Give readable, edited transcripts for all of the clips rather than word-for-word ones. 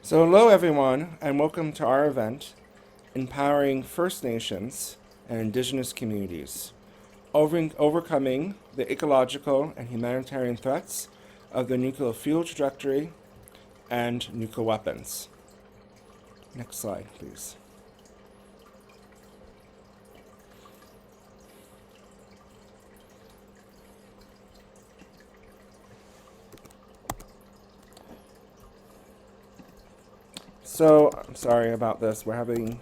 So hello everyone and welcome to our event, Empowering First Nations and Indigenous Communities, overcoming the ecological and humanitarian threats of the nuclear fuel trajectory and nuclear weapons. Next slide, please. So, I'm sorry about this. We're having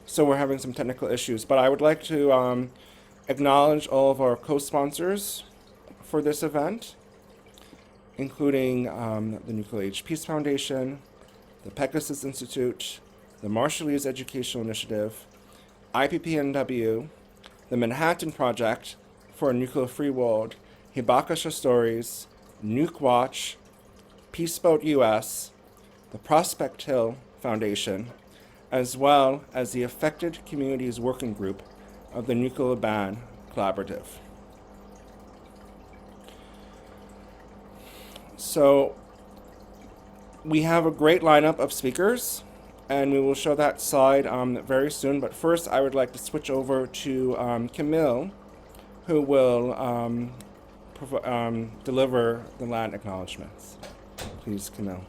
some technical issues, but I would like to acknowledge all of our co-sponsors for this event, including the Nuclear Age Peace Foundation, the Pegasus Institute, the Marshallese Educational Initiative, IPPNW, the Manhattan Project for a Nuclear Free World, Hibakasha Stories, Nuke Watch, Peaceboat US, the Prospect Hill Foundation, as well as the Affected Communities Working Group of the Nuclear Ban Collaborative. So we have a great lineup of speakers, and we will show that slide very soon. But first, I would like to switch over to Camille, who will deliver the land acknowledgements. Please, Camille.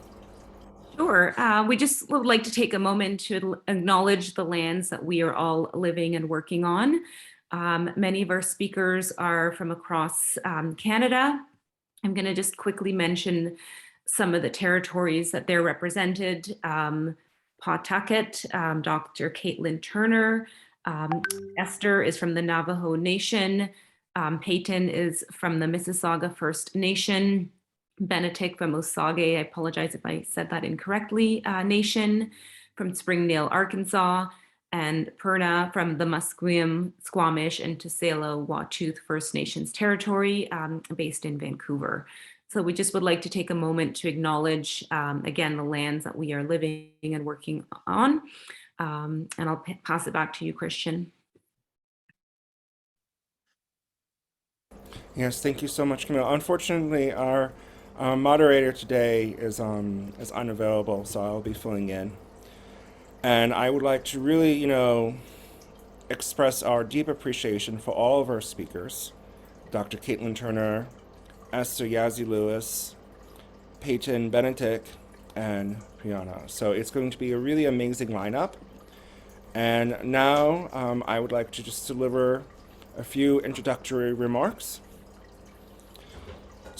Sure. We just would like to take a moment to acknowledge the lands that we are all living and working on. Many of our speakers are from across Canada. I'm going to just quickly mention some of the territories that they're represented. Pawtucket, Dr. Caitlin Turner. Esther is from the Navajo Nation. Peyton is from the Mississauga First Nation. Benetic from Osage, I apologize if I said that incorrectly, Nation, from Springdale, Arkansas, and Perna from the Musqueam, Squamish, and Tusaila Waututh First Nations territory, based in Vancouver. So we just would like to take a moment to acknowledge, again, the lands that we are living and working on. And I'll pass it back to you, Christian. Yes, thank you so much, Camille. Unfortunately, our moderator today is unavailable, so I'll be filling in. And I would like to really, express our deep appreciation for all of our speakers, Dr. Caitlin Turner, Esther Yazzie Lewis, Peyton Benetic, and Priyana. So it's going to be a really amazing lineup. And now I would like to just deliver a few introductory remarks.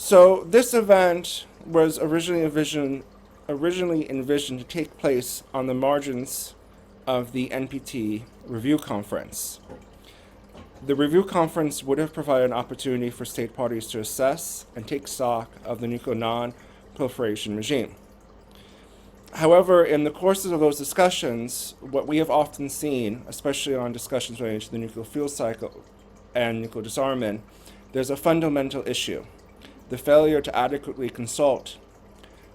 So this event was originally envisioned to take place on the margins of the NPT Review Conference. The Review Conference would have provided an opportunity for state parties to assess and take stock of the nuclear non-proliferation regime. However, in the courses of those discussions, what we have often seen, especially on discussions related to the nuclear fuel cycle and nuclear disarmament, there's a fundamental issue: the failure to adequately consult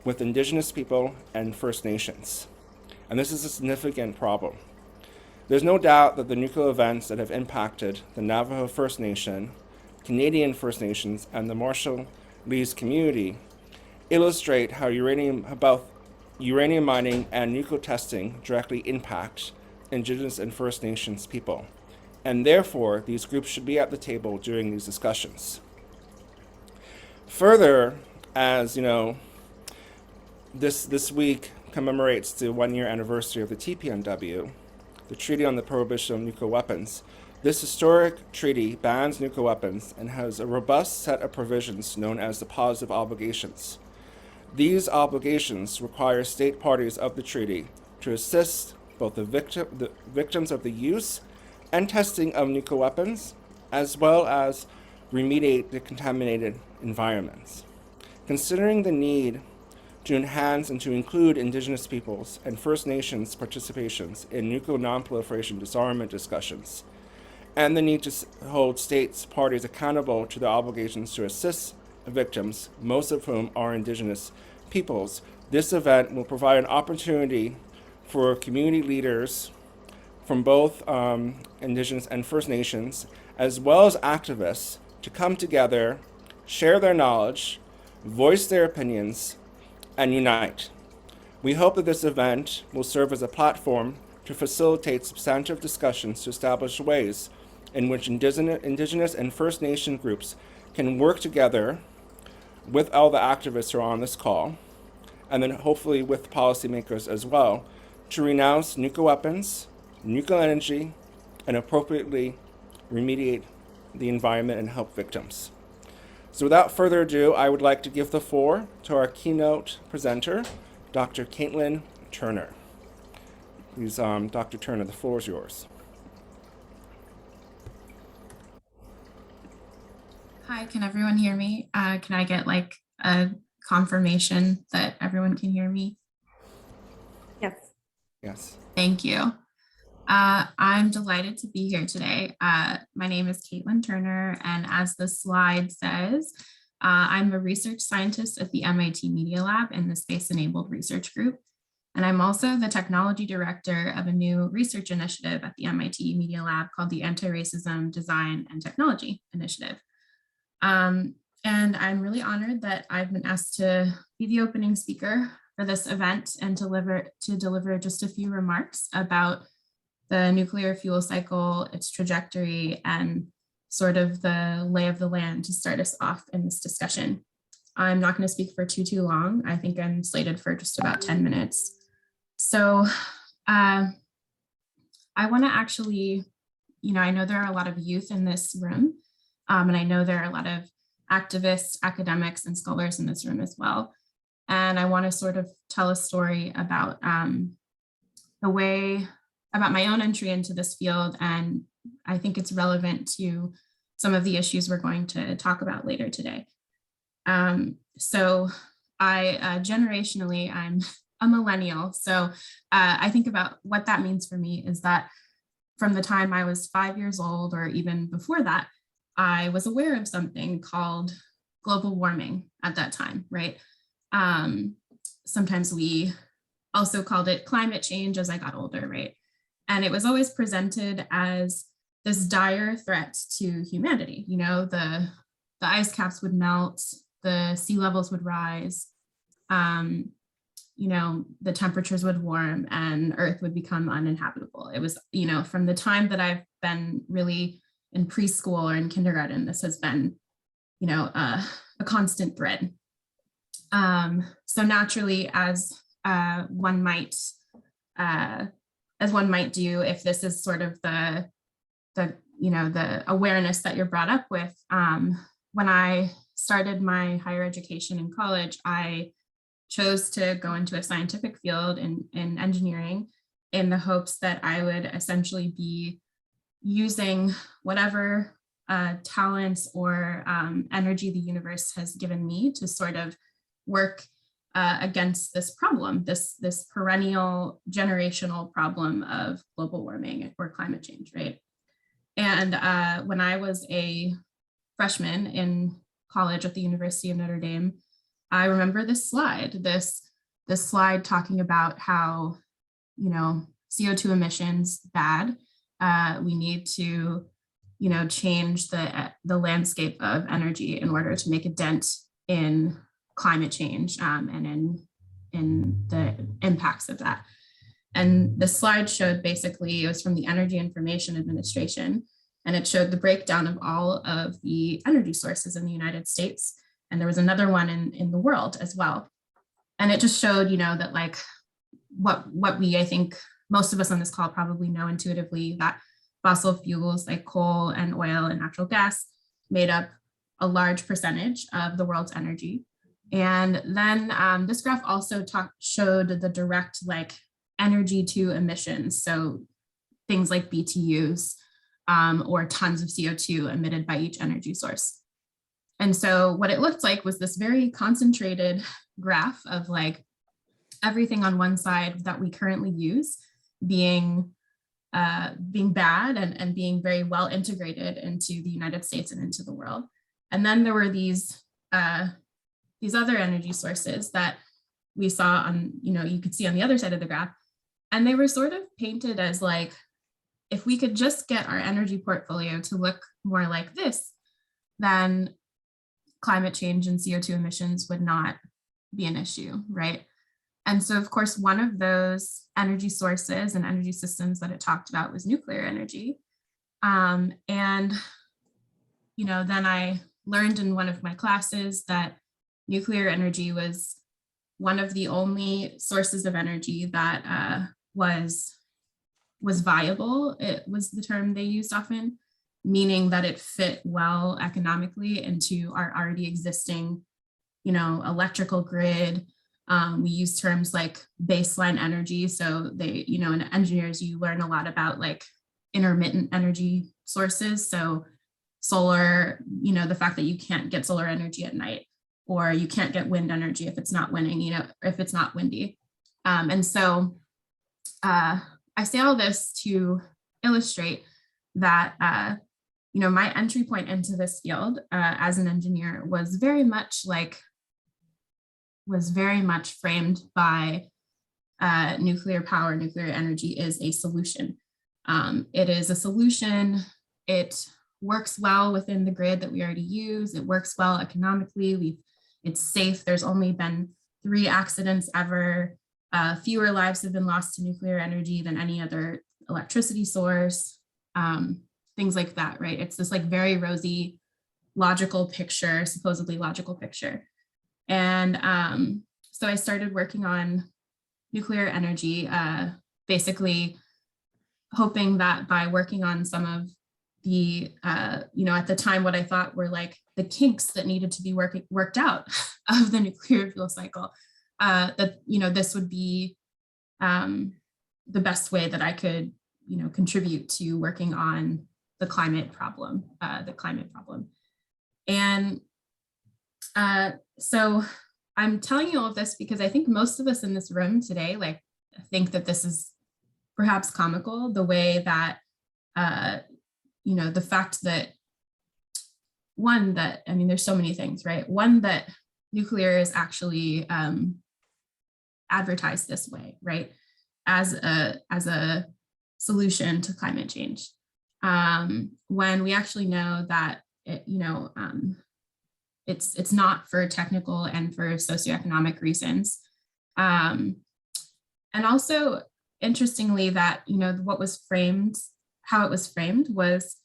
with Indigenous people and First Nations. And this is a significant problem. There's no doubt that the nuclear events that have impacted the Navajo First Nation, Canadian First Nations, and the Marshallese community illustrate how both uranium mining and nuclear testing directly impact Indigenous and First Nations people. And therefore, these groups should be at the table during these discussions. Further, as this week commemorates the 1-year anniversary of the TPNW, the Treaty on the Prohibition of Nuclear Weapons. This historic treaty bans nuclear weapons and has a robust set of provisions known as the positive obligations. These obligations require state parties of the treaty to assist both the victims of the use and testing of nuclear weapons, as well as remediate the contaminated environments. Considering the need to enhance and to include Indigenous peoples and First Nations participations in nuclear non-proliferation disarmament discussions, and the need to hold states parties accountable to their obligations to assist victims, most of whom are Indigenous peoples, this event will provide an opportunity for community leaders from both Indigenous and First Nations, as well as activists, to come together, share their knowledge, voice their opinions, and unite. We hope that this event will serve as a platform to facilitate substantive discussions to establish ways in which Indigenous and First Nation groups can work together with all the activists who are on this call, and then hopefully with policymakers as well, to renounce nuclear weapons, nuclear energy, and appropriately remediate the environment and help victims. So without further ado, I would like to give the floor to our keynote presenter, Dr. Caitlin Turner. Please, Dr. Turner, the floor is yours. Hi, can everyone hear me? Can I get like a confirmation that everyone can hear me? Yes. Yes. Thank you. I'm delighted to be here today. My name is Caitlin Turner, and as the slide says, I'm a research scientist at the MIT Media Lab in the Space Enabled Research Group. And I'm also the technology director of a new research initiative at the MIT Media Lab called the Anti-Racism Design and Technology Initiative. And I'm really honored that I've been asked to be the opening speaker for this event and to deliver just a few remarks about the nuclear fuel cycle, its trajectory, and sort of the lay of the land to start us off in this discussion. I'm not going to speak for too long. I think I'm slated for just about 10 minutes. So I want to actually, I know there are a lot of youth in this room. And I know there are a lot of activists, academics, and scholars in this room as well. And I want to sort of tell a story about about my own entry into this field. And I think it's relevant to some of the issues we're going to talk about later today. So generationally, I'm a millennial. So I think about what that means for me is that from the time I was 5 years old, or even before that, I was aware of something called global warming at that time, right? Sometimes we also called it climate change as I got older, right? And it was always presented as this dire threat to humanity. The ice caps would melt, the sea levels would rise, the temperatures would warm, and Earth would become uninhabitable. It was, from the time that I've been really in preschool or in kindergarten, this has been, a constant thread. So naturally, as one might do, if this is sort of the awareness that you're brought up with, when I started my higher education in college, I chose to go into a scientific field in engineering in the hopes that I would essentially be using whatever talents or energy the universe has given me to sort of work against this problem, this perennial generational problem of global warming or climate change, right? And when I was a freshman in college at the University of Notre Dame, I remember this slide talking about how, CO2 emissions bad. We need to, change the landscape of energy in order to make a dent in climate change and in the impacts of that. And the slide showed basically, it was from the Energy Information Administration, and it showed the breakdown of all of the energy sources in the United States. And there was another one in the world as well. And it just showed, that like what I think most of us on this call probably know intuitively, that fossil fuels like coal and oil and natural gas made up a large percentage of the world's energy. And then this graph also showed the direct energy to emissions. So things like BTUs or tons of CO2 emitted by each energy source. And so what it looked like was this very concentrated graph of everything on one side that we currently use being bad and being very well integrated into the United States and into the world. And then there were these other energy sources that we saw on, you could see on the other side of the graph. And they were sort of painted as if we could just get our energy portfolio to look more like this, then climate change and CO2 emissions would not be an issue, right? And so, of course, one of those energy sources and energy systems that it talked about was nuclear energy. And, then I learned in one of my classes that nuclear energy was one of the only sources of energy that was viable. It was the term they used often, meaning that it fit well economically into our already existing, electrical grid. We use terms like baseline energy. So they, in engineers, you learn a lot about like intermittent energy sources. So solar, the fact that you can't get solar energy at night, or you can't get wind energy if it's not winning, if it's not windy. And so I say all this to illustrate that, my entry point into this field as an engineer was very much framed by nuclear power. Nuclear energy is a solution. It is a solution. It works well within the grid that we already use. It works well economically. It's safe. There's only been 3 accidents ever. Fewer lives have been lost to nuclear energy than any other electricity source. Things like that, right? It's this like very rosy, logical picture, supposedly logical picture. And so I started working on nuclear energy, basically hoping that by working on some of the, at the time, what I thought were like the kinks that needed to be worked out of the nuclear fuel cycle, that, this would be the best way that I could, contribute to working on the climate problem. And so I'm telling you all of this because I think most of us in this room today, like, think that this is perhaps comical, the way that, the fact that there's so many things, right? One, that nuclear is actually advertised this way, right? As a solution to climate change. When we actually know that, it's not for technical and for socioeconomic reasons. And also, interestingly, that, how it was framed was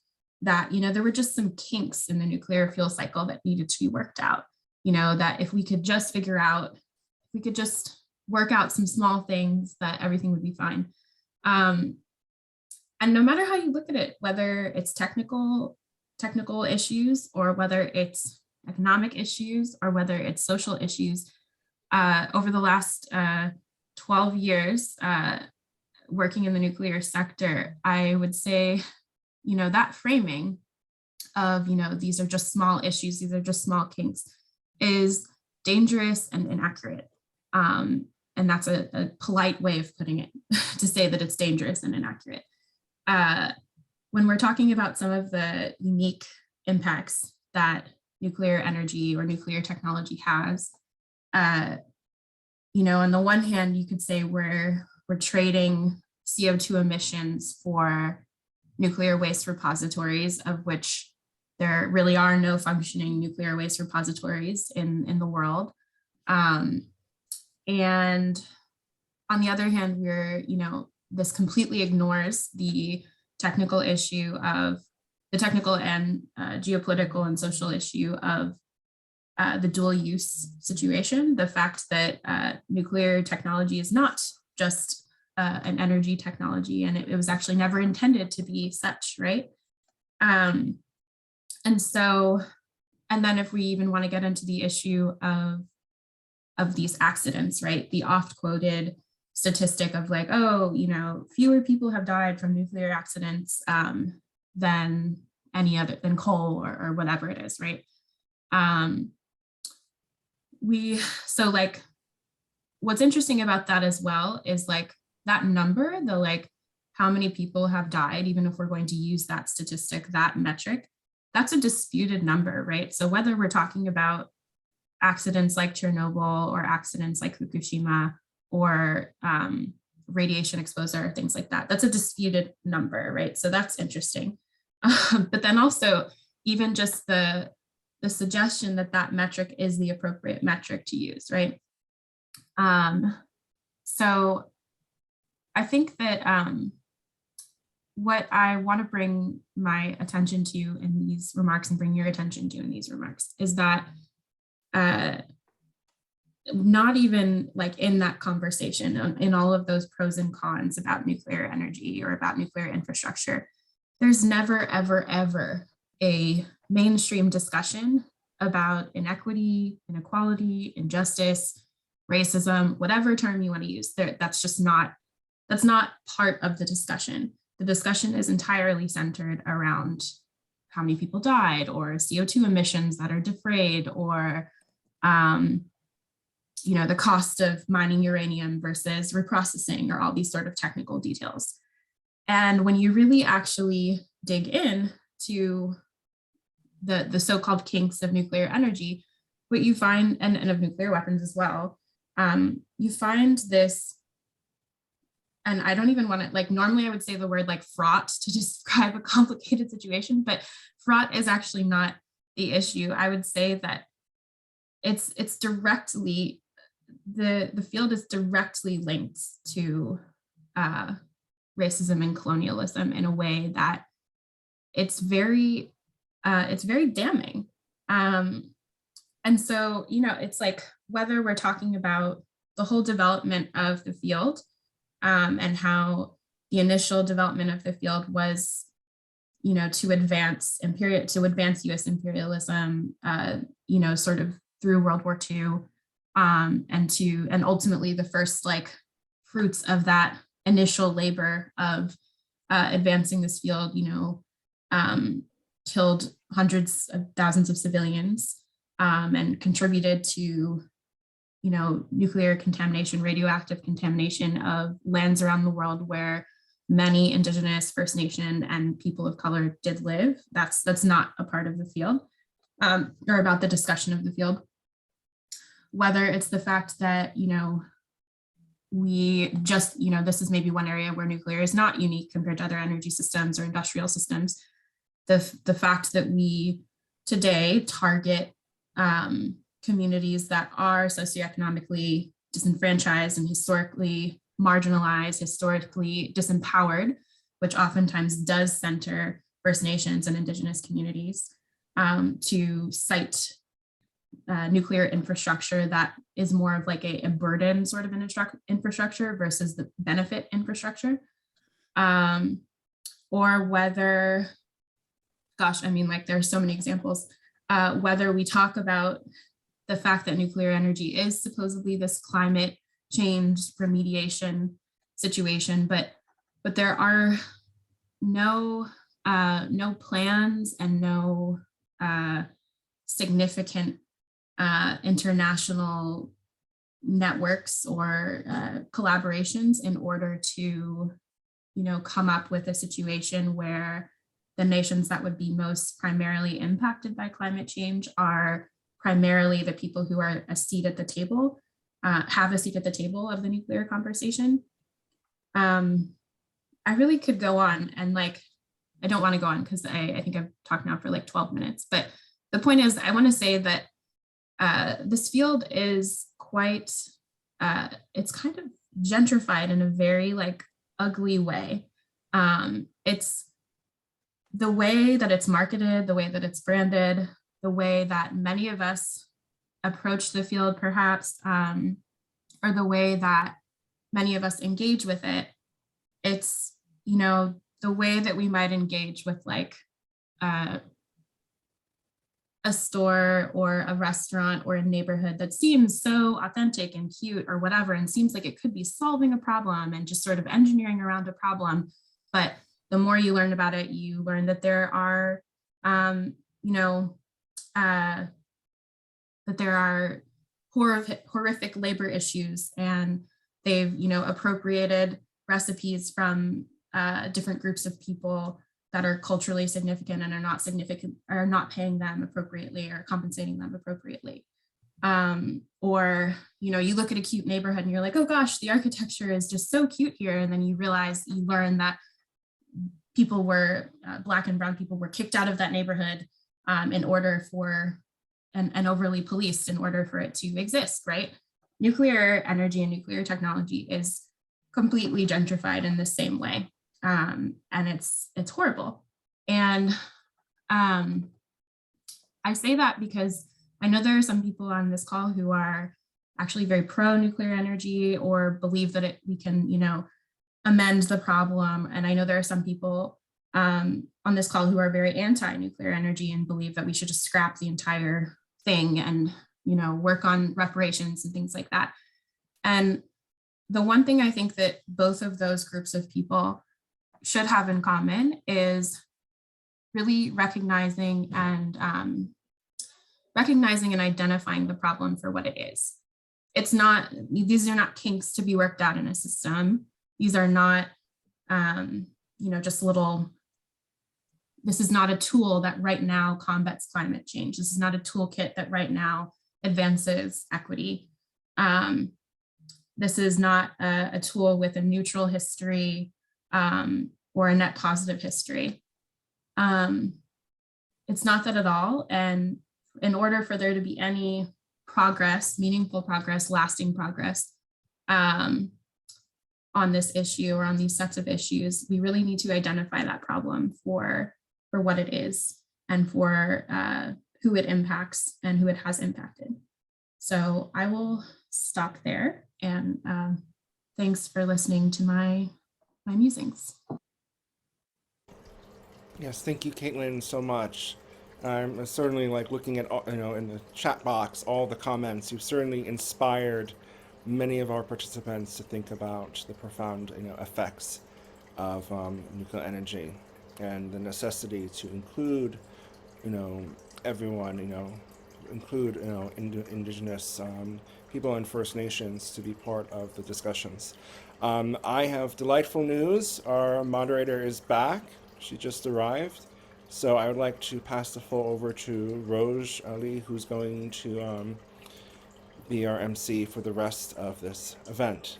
that, there were just some kinks in the nuclear fuel cycle that needed to be worked out. That if we could just work out some small things, that everything would be fine. And no matter how you look at it, whether it's technical issues, or whether it's economic issues, or whether it's social issues, over the last 12 years working in the nuclear sector, I would say, that framing of, these are just small issues, these are just small kinks, is dangerous and inaccurate. And that's a polite way of putting it, to say that it's dangerous and inaccurate. When we're talking about some of the unique impacts that nuclear energy or nuclear technology has, on the one hand, you could say we're trading CO2 emissions for nuclear waste repositories, of which there really are no functioning nuclear waste repositories in the world. And on the other hand, this completely ignores the technical issue of the technical and geopolitical and social issue of the dual use situation. The fact that nuclear technology is not just an energy technology, and it was actually never intended to be such, right? And then if we even want to get into the issue of these accidents, right? The oft quoted statistic of like, fewer people have died from nuclear accidents than coal or whatever it is, right? So like, what's interesting about that as well is like that number, how many people have died, even if we're going to use that statistic, that metric, that's a disputed number, right? So whether we're talking about accidents like Chernobyl or accidents like Fukushima or radiation exposure, things like that, that's a disputed number, right? So that's interesting. But then also even just the suggestion that metric is the appropriate metric to use, right? So I think that what I want to bring my attention to in these remarks and bring your attention to in these remarks is that not even like in that conversation, in all of those pros and cons about nuclear energy or about nuclear infrastructure, there's never, ever, ever a mainstream discussion about inequity, inequality, injustice, racism, whatever term you want to use. That's not part of the discussion. The discussion is entirely centered around how many people died, or CO2 emissions that are defrayed, or the cost of mining uranium versus reprocessing, or all these sort of technical details. And when you really actually dig in to the so-called kinks of nuclear energy, what you find, and of nuclear weapons as well, you find this, and I don't even want to, like, normally I would say the word like fraught to describe a complicated situation, but fraught is actually not the issue. I would say that it's directly, the field is directly linked to racism and colonialism in a way that it's very damning. And so, it's like, whether we're talking about the whole development of the field, and how the initial development of the field was, to advance US imperialism, sort of through World War II, and ultimately the first like fruits of that initial labor of advancing this field, killed hundreds of thousands of civilians, and contributed to nuclear contamination, radioactive contamination of lands around the world where many Indigenous, First Nation, and people of color did live. That's not a part of the field, or about the discussion of the field. Whether it's the fact that, we just, this is maybe one area where nuclear is not unique compared to other energy systems or industrial systems. The fact that we today target communities that are socioeconomically disenfranchised and historically marginalized, historically disempowered, which oftentimes does center First Nations and Indigenous communities, to cite nuclear infrastructure that is more of like a burden sort of infrastructure versus the benefit infrastructure. Or whether, gosh, I mean, like, there's so many examples, whether we talk about the fact that nuclear energy is supposedly this climate change remediation situation, but there are no plans and no significant international networks or collaborations in order to, come up with a situation where the nations that would be most primarily impacted by climate change are primarily the people who are a seat at the table, have a seat at the table of the nuclear conversation. I really could go on, and like, I don't want to go on because I think I've talked now for like 12 minutes, but the point is, I want to say that this field is quite, it's kind of gentrified in a very like ugly way. It's the way that it's marketed, the way that it's branded, the way that many of us approach the field perhaps, or the way that many of us engage with it. It's, the way that we might engage with like a store or a restaurant or a neighborhood that seems so authentic and cute or whatever, and seems like it could be solving a problem and just sort of engineering around a problem. But the more you learn about it, you learn that there are, that there are horrific labor issues, and they've, appropriated recipes from different groups of people that are culturally significant and are not paying them appropriately or compensating them appropriately. Or, you look at a cute neighborhood and you're like, oh gosh, the architecture is just so cute here. And then you learn that people were, Black and brown people were kicked out of that neighborhood in order for, and overly policed in order for it to exist, right? nuclear energy and nuclear technology is completely gentrified in the same way. And it's horrible. And I say that because I know there are some people on this call who are actually very pro nuclear energy or believe that we can, amend the problem. And I know there are some people on this call who are very anti-nuclear energy and believe that we should just scrap the entire thing and, work on reparations and things like that. And the one thing I think that both of those groups of people should have in common is really recognizing and identifying the problem for what it is. These are not kinks to be worked out in a system. These are not, just this is not a tool that right now combats climate change. This is not a toolkit that right now advances equity. This is not a tool with a neutral history or a net positive history. It's not that at all. And in order for there to be any progress, meaningful progress, lasting progress on this issue or on these sets of issues, we really need to identify that problem for what it is and for who it impacts and who it has impacted. So I will stop there, and thanks for listening to my musings. Yes, thank you, Caitlin, so much. I'm certainly looking at in the chat box all the comments. You've certainly inspired many of our participants to think about the profound effects of nuclear energy and the necessity to include everyone, include Indigenous people and First Nations to be part of the discussions. I have delightful news. Our moderator is back. She just arrived. So I would like to pass the floor over to Roj Ali, who's going to be our MC for the rest of this event.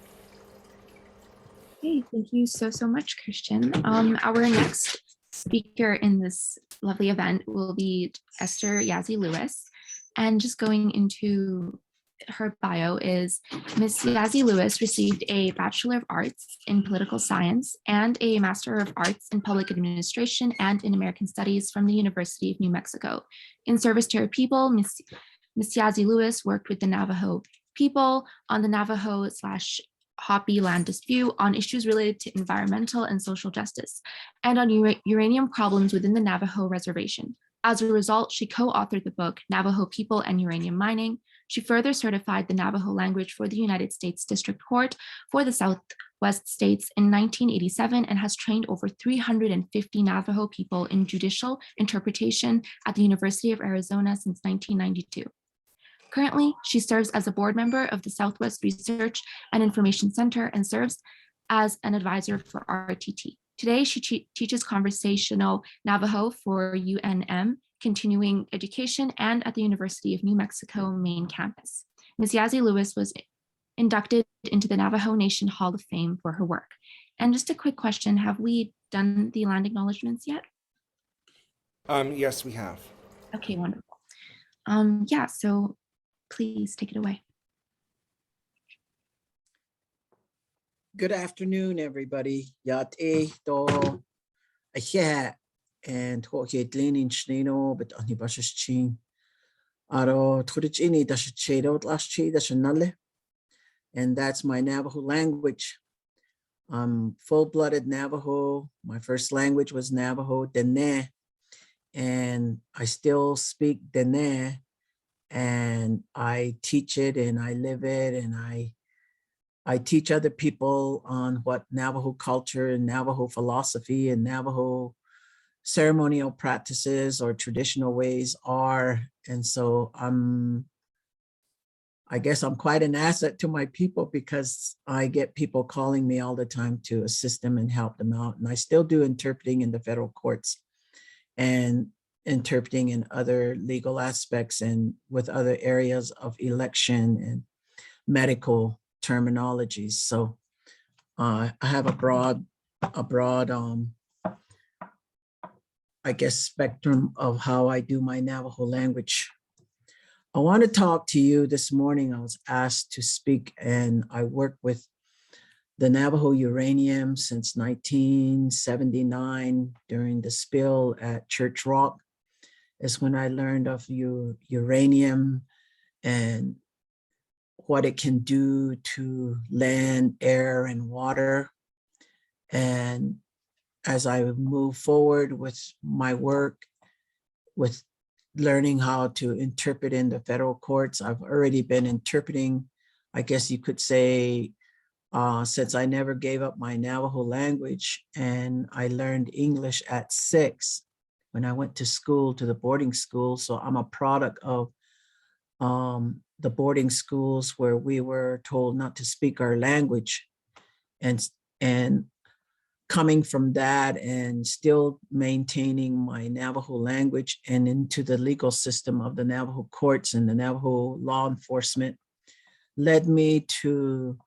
Okay, thank you so much, Christian. Our next speaker in this lovely event will be Esther Yazzie Lewis. And just going into her bio is Ms. Yazzie Lewis received a Bachelor of Arts in Political Science and a Master of Arts in Public Administration and in American Studies from the University of New Mexico. In service to her people, Ms. Yazzie Lewis worked with the Navajo people on the Navajo/Hopi land dispute on issues related to environmental and social justice and on uranium problems within the Navajo reservation. As a result, she co-authored the book Navajo People and Uranium Mining. She further certified the Navajo language for the United States District Court for the Southwest states in 1987 and has trained over 350 Navajo people in judicial interpretation at the University of Arizona since 1992. Currently, she serves as a board member of the Southwest Research and Information Center and serves as an advisor for RTT. Today, she teaches conversational Navajo for UNM, continuing education, and at the University of New Mexico main campus. Ms. Yazzie Lewis was inducted into the Navajo Nation Hall of Fame for her work. And just a quick question, have we done the land acknowledgements yet? Yes, we have. Okay, wonderful. Yeah, so please take it away. Good afternoon, everybody. Yate to ahya and hoke leaning schneno, but on the bushes chin. Aro turchini dash chedo last chi dash nalle. And that's my Navajo language. I'm full-blooded Navajo. My first language was Navajo, Dene. And I still speak Dene. And I teach it and I live it, and I teach other people on what Navajo culture and Navajo philosophy and Navajo ceremonial practices or traditional ways are. And so I guess I'm quite an asset to my people because I get people calling me all the time to assist them and help them out. And I still do interpreting in the federal courts and interpreting in other legal aspects and with other areas of election and medical terminologies. So I have a broad, I guess, spectrum of how I do my Navajo language. want to talk to you this morning. I was asked to speak, and I work with the Navajo uranium since 1979 during the spill at Church Rock is when I learned of uranium and what it can do to land, air, and water. And as I move forward with my work, with learning how to interpret in the federal courts, I've already been interpreting, I guess you could say, since I never gave up my Navajo language, and I learned English at 6 when I went to school, to the boarding school. So I'm a product of the boarding schools where we were told not to speak our language, and coming from that and still maintaining my Navajo language and into the legal system of the Navajo courts and the Navajo law enforcement led me to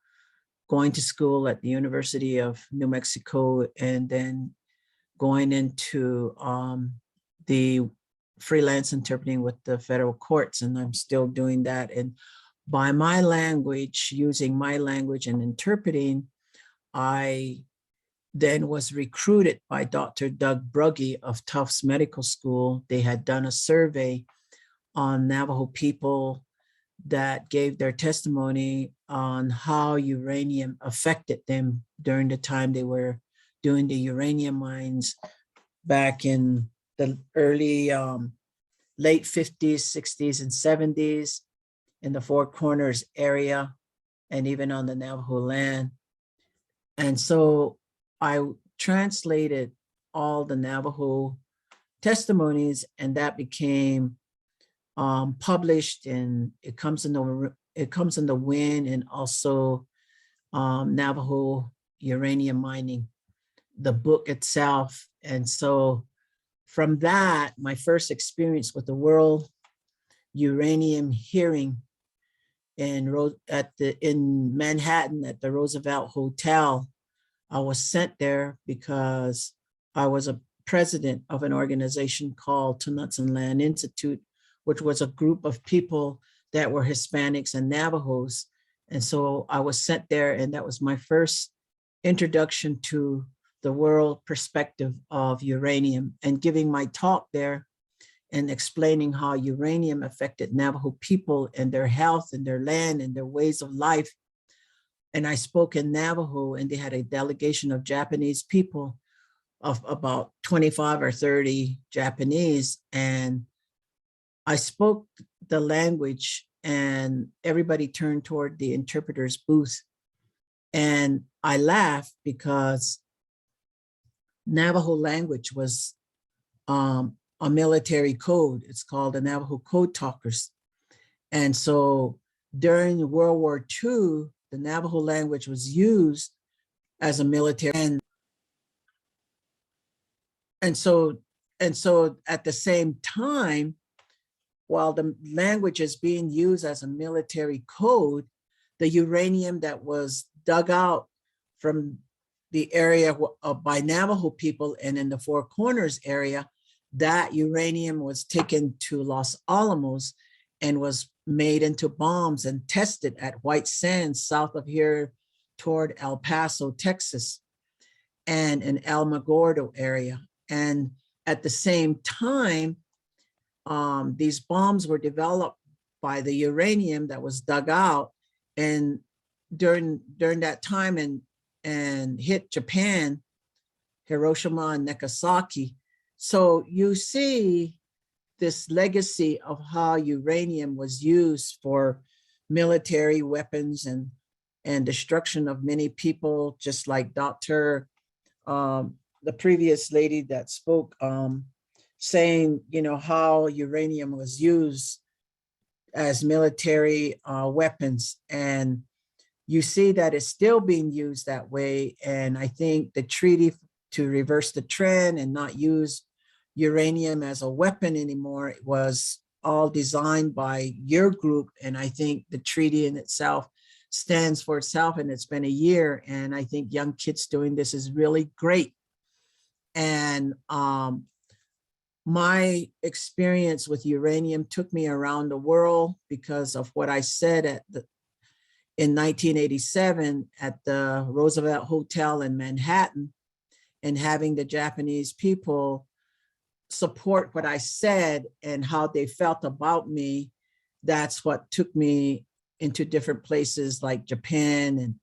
going to school at the University of New Mexico, and then going into the freelance interpreting with the federal courts. And I'm still doing that. And by my language, using my language and interpreting, I then was recruited by Dr. Doug Brugge of Tufts Medical School. They had done a survey on Navajo people that gave their testimony on how uranium affected them during the time they were doing the uranium mines back in the early, late 50s, 60s, and 70s in the Four Corners area, and even on the Navajo land. And so I translated all the Navajo testimonies, and that became published, and it comes in the Wind, and also Navajo uranium mining, the book itself. And so from that, my first experience with the World Uranium Hearing in Manhattan at the Roosevelt Hotel, I was sent there because I was a president of an organization called Tunutsin Land Institute, which was a group of people that were Hispanics and Navajos. And so I was sent there, and that was my first introduction to the world perspective of uranium, and giving my talk there and explaining how uranium affected Navajo people and their health and their land and their ways of life. And I spoke in Navajo, and they had a delegation of Japanese people, of about 25 or 30 Japanese. And I spoke the language, and everybody turned toward the interpreter's booth. And I laughed because Navajo language was a military code. It's called the Navajo Code Talkers. And so during World War II, the Navajo language was used as a military. And so at the same time, while the language is being used as a military code, the uranium that was dug out from the area by Navajo people and in the Four Corners area, that uranium was taken to Los Alamos and was made into bombs and tested at White Sands south of here toward El Paso, Texas, and in Alamogordo area. And at the same time, these bombs were developed by the uranium that was dug out, and during that time and hit Japan, Hiroshima and Nagasaki. So you see this legacy of how uranium was used for military weapons and destruction of many people, just like Dr. The previous lady that spoke, saying, how uranium was used as military weapons. And you see that it's still being used that way. And I think the treaty to reverse the trend and not use uranium as a weapon anymore was all designed by your group. And I think the treaty in itself stands for itself, and it's been a year. And I think young kids doing this is really great. And my experience with uranium took me around the world because of what I said in 1987 at the Roosevelt Hotel in Manhattan, and having the Japanese people support what I said and how they felt about me. That's what took me into different places like Japan and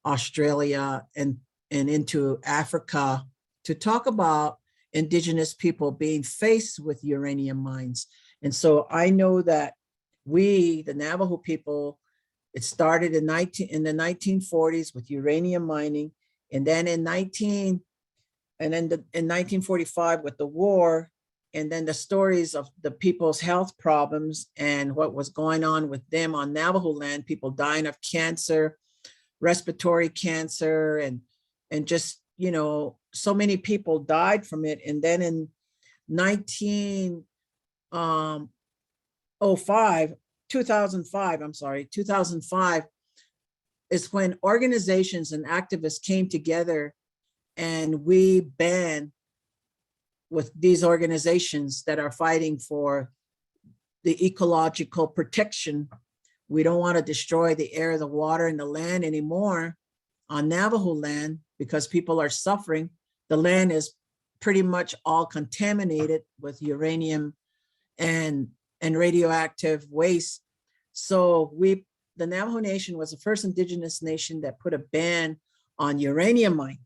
Australia and into Africa to talk about Indigenous people being faced with uranium mines. And so I know that we, the Navajo people, it started in the 1940s with uranium mining, and then in 1945 with the war, and then the stories of the people's health problems and what was going on with them on Navajo land, people dying of cancer, respiratory cancer, and just, you know, so many people died from it. And then in 2005 is when organizations and activists came together, and we band with these organizations that are fighting for the ecological protection. We don't want to destroy the air, the water, and the land anymore on Navajo land because people are suffering. The land is pretty much all contaminated with uranium and radioactive waste. So the Navajo Nation was the first Indigenous nation that put a ban on uranium mining.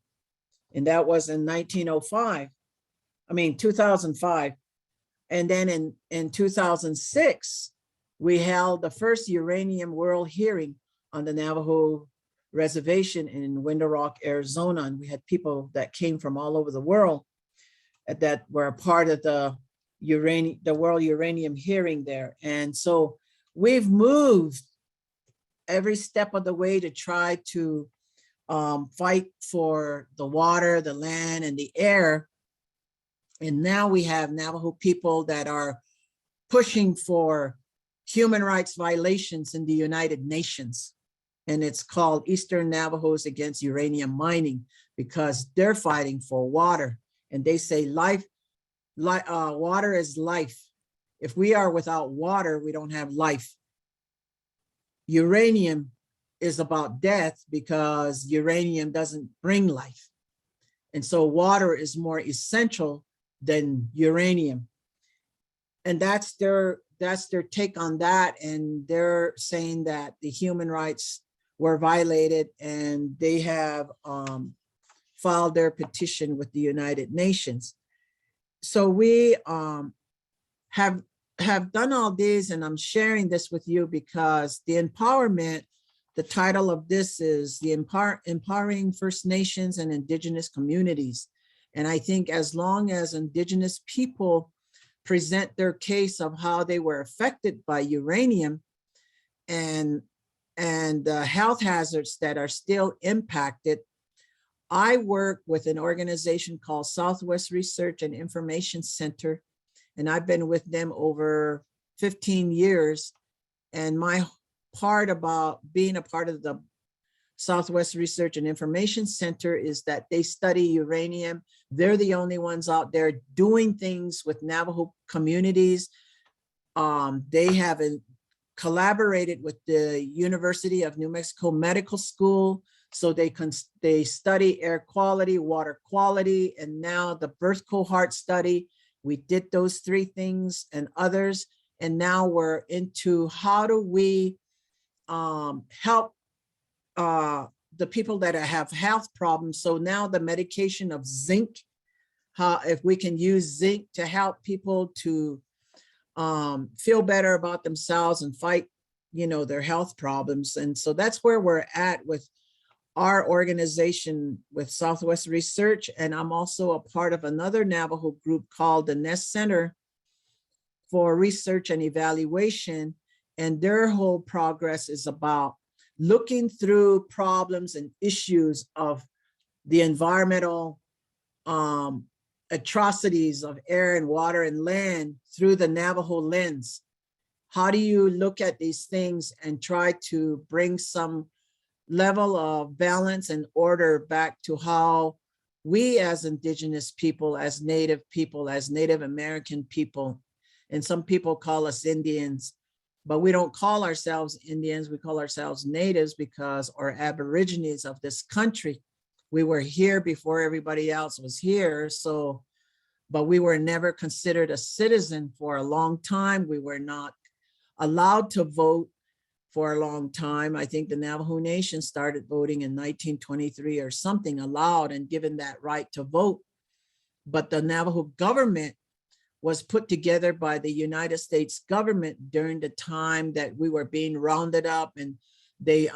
And that was in 2005. And then in 2006, we held the first uranium world hearing on the Navajo reservation in Window Rock, Arizona. And we had people that came from all over the world that were a part of the World Uranium hearing there. And so we've moved every step of the way to try to fight for the water, the land, and the air. And now we have Navajo people that are pushing for human rights violations in the United Nations. And it's called Eastern Navajos Against Uranium Mining, because they're fighting for water. And they say water is life. If we are without water, we don't have life. Uranium is about death because uranium doesn't bring life. And so water is more essential than uranium. And that's their take on that. And they're saying that the human rights were violated, and they have filed their petition with the United Nations. So we have done all these, and I'm sharing this with you because the empowerment, the title of this is the Empowering First Nations and Indigenous Communities. And I think as long as Indigenous people present their case of how they were affected by uranium and health hazards that are still impacted. I work with an organization called Southwest Research and Information Center, and I've been with them over 15 years. And my part about being a part of the Southwest Research and Information Center is that they study uranium. They're the only ones out there doing things with Navajo communities. They have collaborated with the University of New Mexico Medical School, so they study air quality, water quality, and now the birth cohort study. We did those three things and others, and now we're into how do we help the people that have health problems. So now the medication of zinc, if we can use zinc to help people to feel better about themselves and fight, their health problems. And so that's where we're at with our organization with Southwest Research. And I'm also a part of another Navajo group called the Nest Center for Research and Evaluation. And their whole progress is about looking through problems and issues of the environmental atrocities of air and water and land through the Navajo lens. How do you look at these things and try to bring some level of balance and order back to how we as Indigenous people, as Native American people, and some people call us Indians, but we don't call ourselves Indians, we call ourselves natives because, or Aborigines of this country. We were here before everybody else was here. So, but we were never considered a citizen for a long time. We were not allowed to vote for a long time. I think the Navajo Nation started voting in 1923 or something, allowed and given that right to vote. But the Navajo government was put together by the United States government during the time that we were being rounded up, and they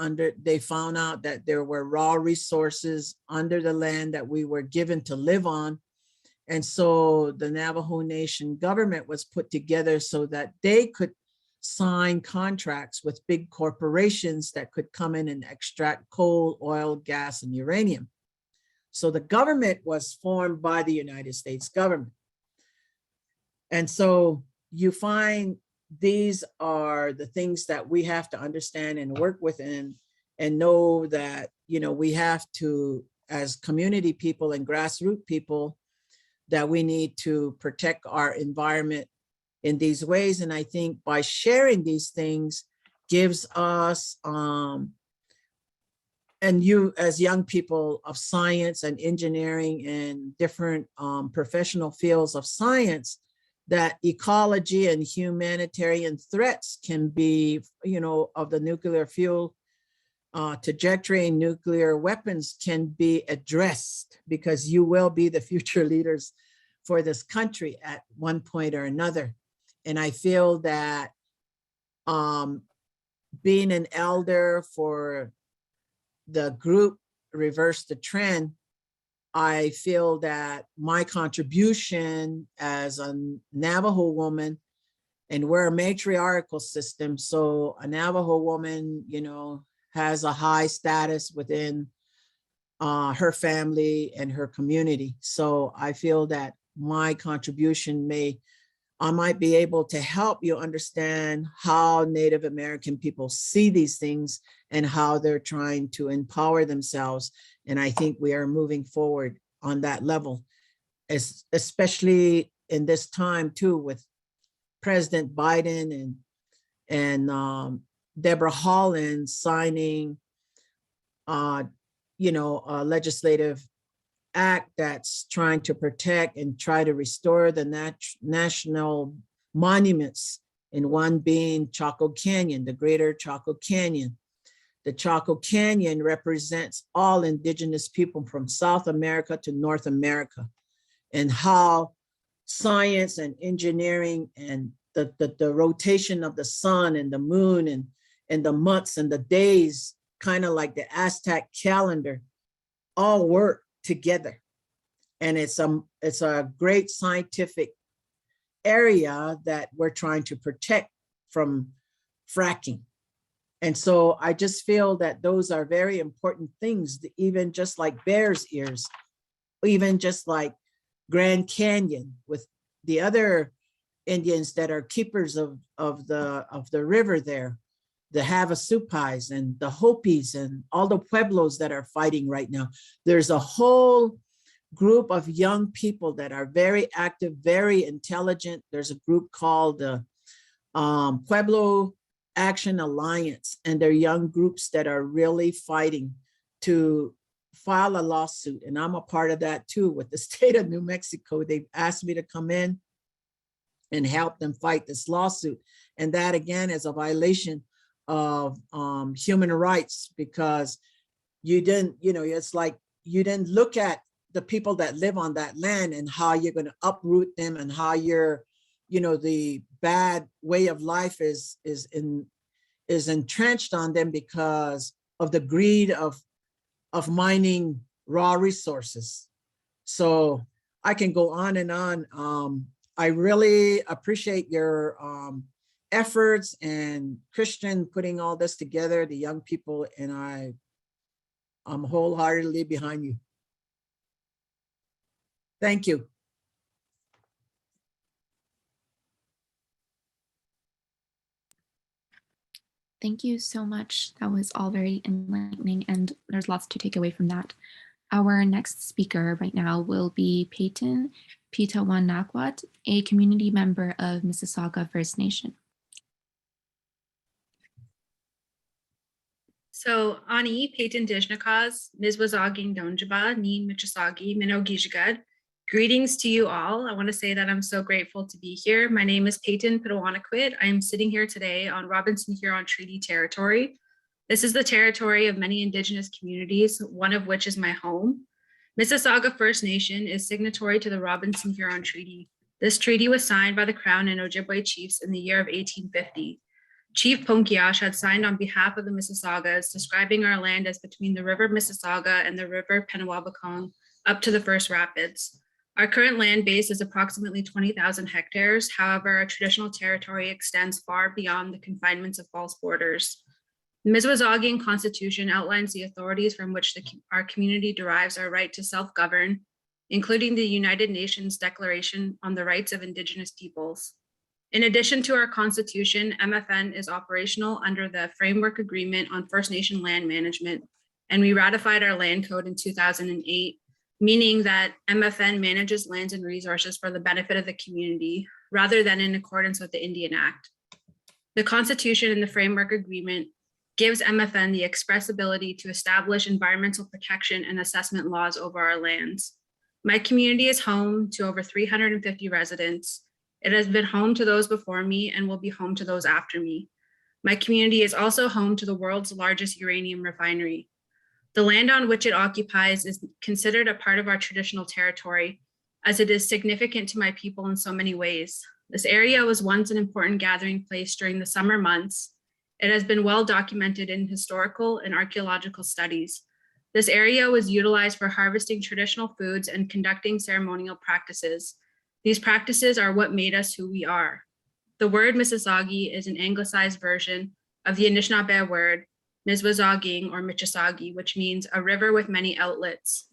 found out that there were raw resources under the land that we were given to live on. And so the Navajo Nation government was put together so that they could sign contracts with big corporations that could come in and extract coal, oil, gas, and uranium. So the government was formed by the United States government. And so you find these are the things that we have to understand and work within, and know that, you know, we have to, as community people and grassroots people, that we need to protect our environment in these ways. And I think by sharing these things gives us, and you as young people of science and engineering and different professional fields of science, that ecology and humanitarian threats can be, you know, of the nuclear fuel trajectory and nuclear weapons can be addressed, because you will be the future leaders for this country at one point or another. And I feel that being an elder for the group Reverse the Trend, I feel that my contribution as a Navajo woman, and we're a matriarchal system, so a Navajo woman, you know, has a high status within her family and her community. So I feel that my contribution I might be able to help you understand how Native American people see these things and how they're trying to empower themselves. And I think we are moving forward on that level, especially in this time too, with President Biden and Deborah Haaland signing, you know, a legislative act that's trying to protect and try to restore the national monuments, and one being Chaco Canyon, the greater Chaco Canyon. The Chaco Canyon represents all Indigenous people from South America to North America, and how science and engineering and the rotation of the sun and the moon and the months and the days, kind of like the Aztec calendar, all work together. And it's a great scientific area that we're trying to protect from fracking. And so I just feel that those are very important things, even just like Bear's Ears, even just like Grand Canyon with the other Indians that are keepers of the river there, the Havasupais and the Hopis and all the Pueblos that are fighting right now. There's a whole group of young people that are very active, very intelligent. There's a group called the Pueblo Action Alliance, and they're young groups that are really fighting to file a lawsuit. And I'm a part of that too with the state of New Mexico. They've asked me to come in and help them fight this lawsuit. And that again is a violation of human rights, because you didn't, you know, it's like you didn't look at the people that live on that land and how you're going to uproot them, and how you're, you know, the bad way of life is entrenched on them because of the greed of mining raw resources. So I can go on and on. I really appreciate your efforts, and Christian putting all this together, the young people, and I'm wholeheartedly behind you. Thank you. Thank you so much. That was all very enlightening, and there's lots to take away from that. Our next speaker right now will be Peyton Pitawannakwat, a community member of Mississauga First Nation. So, Ani, Peyton Dijnakas, Mizwazaging Donjaba, Ni Michisagi, Minogijagad. Greetings to you all. I want to say that I'm so grateful to be here. My name is Peyton Pitawannakwat. I am sitting here today on Robinson Huron Treaty territory. This is the territory of many Indigenous communities, one of which is my home. Mississauga First Nation is signatory to the Robinson Huron Treaty. This treaty was signed by the Crown and Ojibwe chiefs in the year of 1850. Chief Ponkiash had signed on behalf of the Mississaugas, describing our land as between the River Mississauga and the River Penawabakong up to the First Rapids. Our current land base is approximately 20,000 hectares. However, our traditional territory extends far beyond the confinements of false borders. The Mizwazagian Constitution outlines the authorities from which our community derives our right to self-govern, including the United Nations Declaration on the Rights of Indigenous Peoples. In addition to our Constitution, MFN is operational under the Framework Agreement on First Nation Land Management, and we ratified our land code in 2008, meaning that MFN manages lands and resources for the benefit of the community, rather than in accordance with the Indian Act. The Constitution and the Framework Agreement gives MFN the express ability to establish environmental protection and assessment laws over our lands. My community is home to over 350 residents. It has been home to those before me and will be home to those after me. My community is also home to the world's largest uranium refinery. The land on which it occupies is considered a part of our traditional territory, as it is significant to my people in so many ways. This area was once an important gathering place during the summer months. It has been well documented in historical and archaeological studies. This area was utilized for harvesting traditional foods and conducting ceremonial practices. These practices are what made us who we are. The word Mississauga is an anglicized version of the Anishinaabe word Mizwazaging or Michisagi, which means a river with many outlets.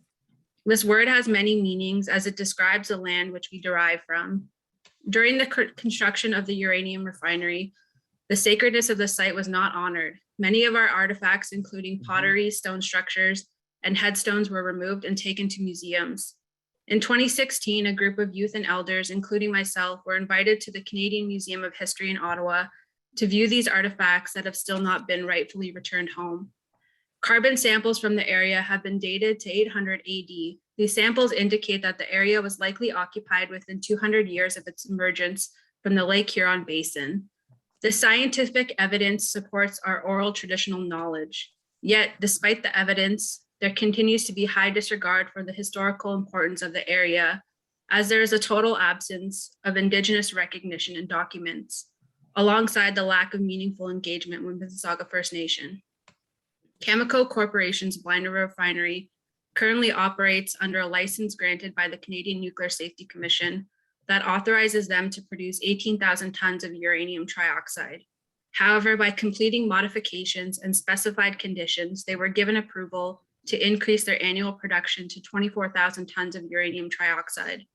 This word has many meanings as it describes the land which we derive from. During the construction of the uranium refinery, the sacredness of the site was not honored. Many of our artifacts, including pottery, stone structures, and headstones, were removed and taken to museums. In 2016, a group of youth and elders, including myself, were invited to the Canadian Museum of History in Ottawa to view these artifacts that have still not been rightfully returned home. Carbon samples from the area have been dated to 800 AD. These samples indicate that the area was likely occupied within 200 years of its emergence from the Lake Huron Basin. The scientific evidence supports our oral traditional knowledge. Yet, despite the evidence, there continues to be high disregard for the historical importance of the area, as there is a total absence of Indigenous recognition and documents, alongside the lack of meaningful engagement with Mississauga First Nation. Cameco Corporation's Blind River Refinery currently operates under a license granted by the Canadian Nuclear Safety Commission that authorizes them to produce 18,000 tons of uranium trioxide. However, by completing modifications and specified conditions, they were given approval to increase their annual production to 24,000 tons of uranium trioxide.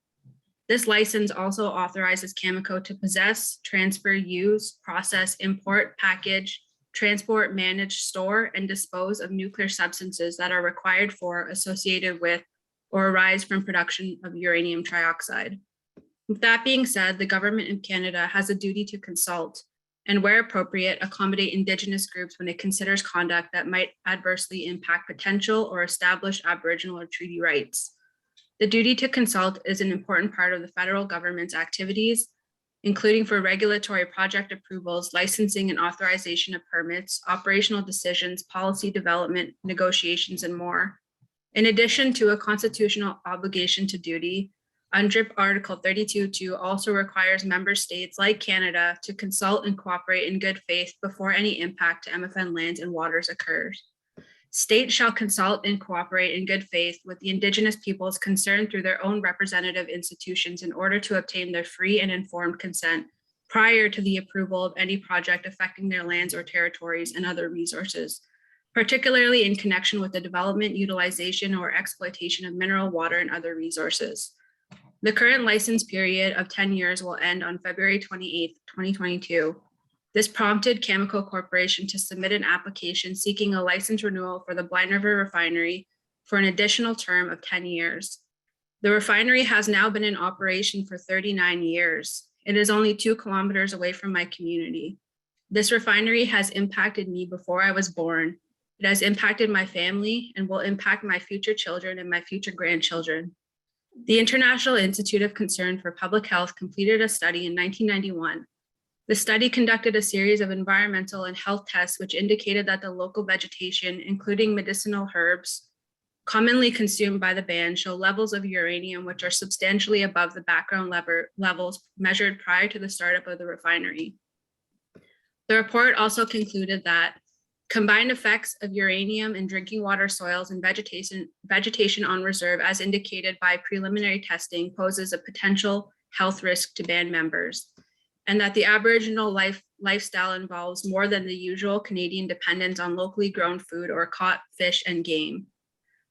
This license also authorizes Cameco to possess, transfer, use, process, import, package, transport, manage, store, and dispose of nuclear substances that are required for, associated with, or arise from production of uranium trioxide. With that being said, the government of Canada has a duty to consult and, where appropriate, accommodate Indigenous groups when it considers conduct that might adversely impact potential or established Aboriginal or treaty rights. The duty to consult is an important part of the federal government's activities, including for regulatory project approvals, licensing and authorization of permits, operational decisions, policy development, negotiations, and more. In addition to a constitutional obligation to duty, UNDRIP Article 32.2 also requires member states like Canada to consult and cooperate in good faith before any impact to MFN lands and waters occurs. States shall consult and cooperate in good faith with the Indigenous peoples concerned through their own representative institutions in order to obtain their free and informed consent prior to the approval of any project affecting their lands or territories and other resources, particularly in connection with the development, utilization, or exploitation of mineral, water, and other resources. The current license period of 10 years will end on February 28, 2022. This prompted Cameco Corporation to submit an application seeking a license renewal for the Blind River Refinery for an additional term of 10 years. The refinery has now been in operation for 39 years. It is only 2 kilometers away from my community. This refinery has impacted me before I was born. It has impacted my family and will impact my future children and my future grandchildren. The International Institute of Concern for Public Health completed a study in 1991. The study conducted a series of environmental and health tests which indicated that the local vegetation, including medicinal herbs, commonly consumed by the band, show levels of uranium which are substantially above the background levels measured prior to the startup of the refinery. The report also concluded that combined effects of uranium in drinking water, soils, and vegetation on reserve, as indicated by preliminary testing, poses a potential health risk to band members, and that the Aboriginal lifestyle involves more than the usual Canadian dependence on locally grown food or caught fish and game.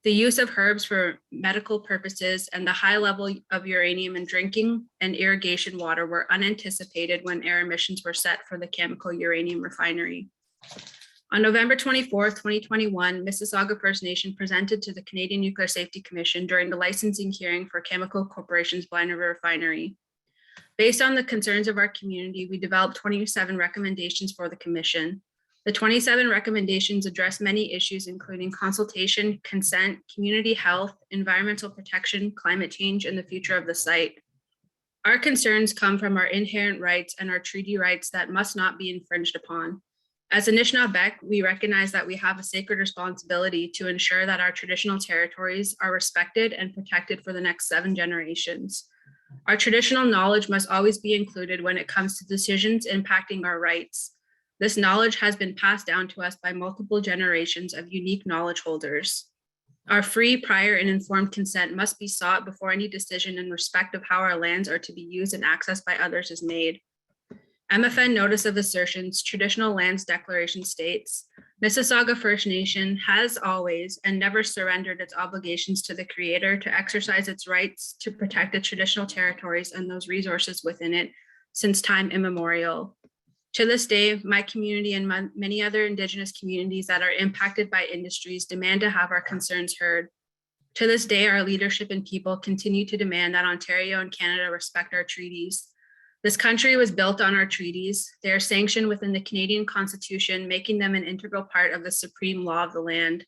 The use of herbs for medical purposes and the high level of uranium in drinking and irrigation water were unanticipated when air emissions were set for the chemical uranium refinery. On November 24th, 2021, Mississauga First Nation presented to the Canadian Nuclear Safety Commission during the licensing hearing for Chemical Corporation's Blind River Refinery. Based on the concerns of our community, we developed 27 recommendations for the commission. The 27 recommendations address many issues, including consultation, consent, community health, environmental protection, climate change, and the future of the site. Our concerns come from our inherent rights and our treaty rights that must not be infringed upon. As Anishinaabe, we recognize that we have a sacred responsibility to ensure that our traditional territories are respected and protected for the next 7 generations. Our traditional knowledge must always be included when it comes to decisions impacting our rights. This knowledge has been passed down to us by multiple generations of unique knowledge holders. Our free, prior, and informed consent must be sought before any decision in respect of how our lands are to be used and accessed by others is made. MFN Notice of Assertions Traditional Lands Declaration states, Mississauga First Nation has always and never surrendered its obligations to the Creator to exercise its rights to protect the traditional territories and those resources within it since time immemorial. To this day, my community and many other Indigenous communities that are impacted by industries demand to have our concerns heard. To this day, our leadership and people continue to demand that Ontario and Canada respect our treaties. This country was built on our treaties. They are sanctioned within the Canadian Constitution, making them an integral part of the supreme law of the land.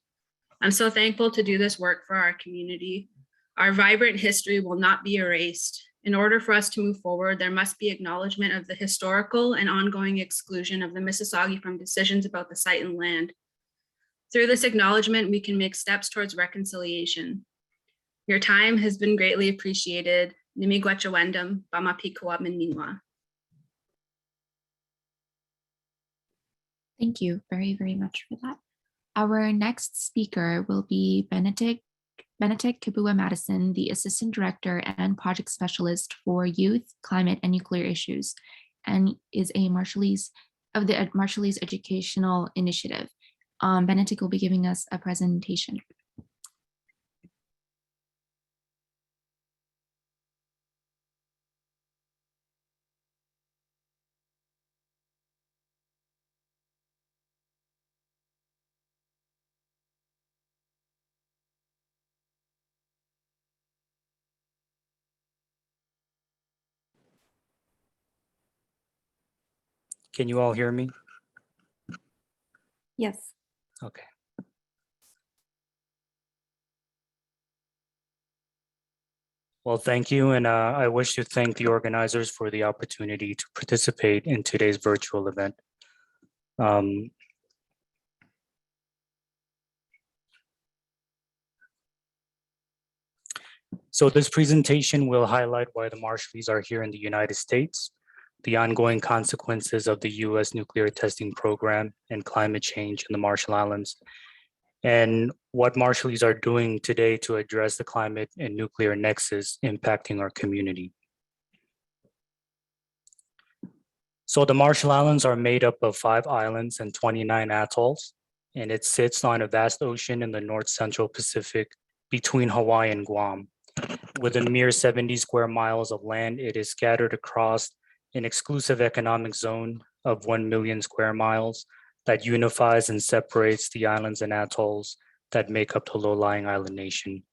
I'm so thankful to do this work for our community. Our vibrant history will not be erased. In order for us to move forward, there must be acknowledgement of the historical and ongoing exclusion of the Mississauga from decisions about the site and land. Through this acknowledgement, we can make steps towards reconciliation. Your time has been greatly appreciated. Nimigwachawendam, Bamapikuwab. Thank you very, very much for that. Our next speaker will be Benedict Kibua Madison, the Assistant Director and Project Specialist for Youth, Climate, and Nuclear Issues, and is a Marshallese of the Marshallese Educational Initiative. Benedict will be giving us a presentation. Can you all hear me? Yes. Okay. Well, thank you. And I wish to thank the organizers for the opportunity to participate in today's virtual event. So this presentation will highlight why the Marshallese are here in the United States, the ongoing consequences of the US nuclear testing program and climate change in the Marshall Islands, and what Marshallese are doing today to address the climate and nuclear nexus impacting our community. So the Marshall Islands are made up of 5 islands and 29 atolls, and it sits on a vast ocean in the North Central Pacific between Hawaii and Guam. With a mere 70 square miles of land, it is scattered across an exclusive economic zone of 1 million square miles that unifies and separates the islands and atolls that make up the low-lying island nation,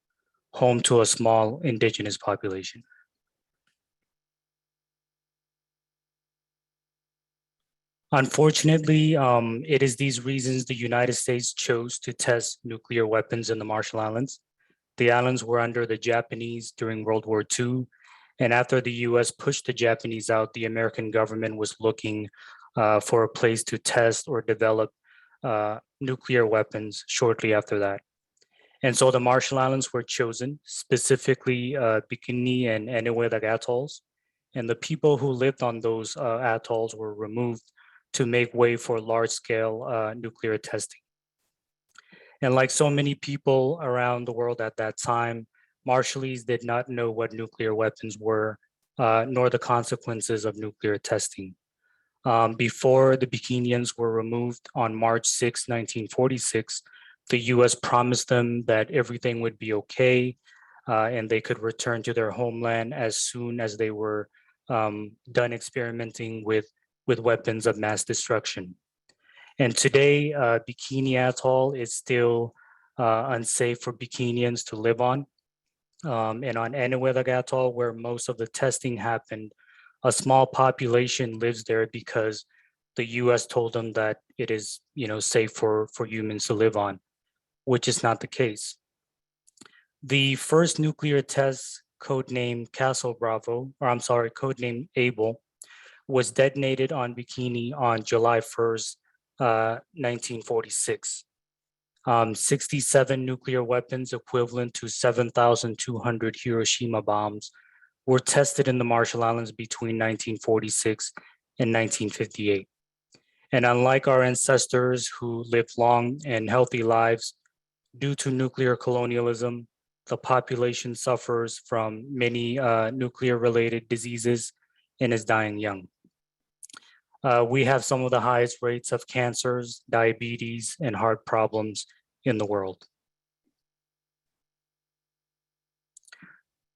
home to a small indigenous population. Unfortunately, it is these reasons the United States chose to test nuclear weapons in the Marshall Islands. The islands were under the Japanese during World War II, and after the US pushed the Japanese out, the American government was looking for a place to test or develop nuclear weapons shortly after that. And so the Marshall Islands were chosen, specifically Bikini and Enewetak atolls. And the people who lived on those atolls were removed to make way for large-scale nuclear testing. And like so many people around the world at that time, Marshallese did not know what nuclear weapons were, nor the consequences of nuclear testing. Before the Bikinians were removed on March 6, 1946, the US promised them that everything would be okay and they could return to their homeland as soon as they were done experimenting with weapons of mass destruction. And today, Bikini Atoll is still unsafe for Bikinians to live on. And on Enewetak Atoll, where most of the testing happened, a small population lives there because the US told them that it is, safe for humans to live on, which is not the case. The first nuclear test, codenamed codenamed Able, was detonated on Bikini on July 1st, 1946. 67 nuclear weapons equivalent to 7,200 Hiroshima bombs were tested in the Marshall Islands between 1946 and 1958. And unlike our ancestors who lived long and healthy lives, due to nuclear colonialism, the population suffers from many nuclear-related diseases and is dying young. We have some of the highest rates of cancers, diabetes, and heart problems in the world.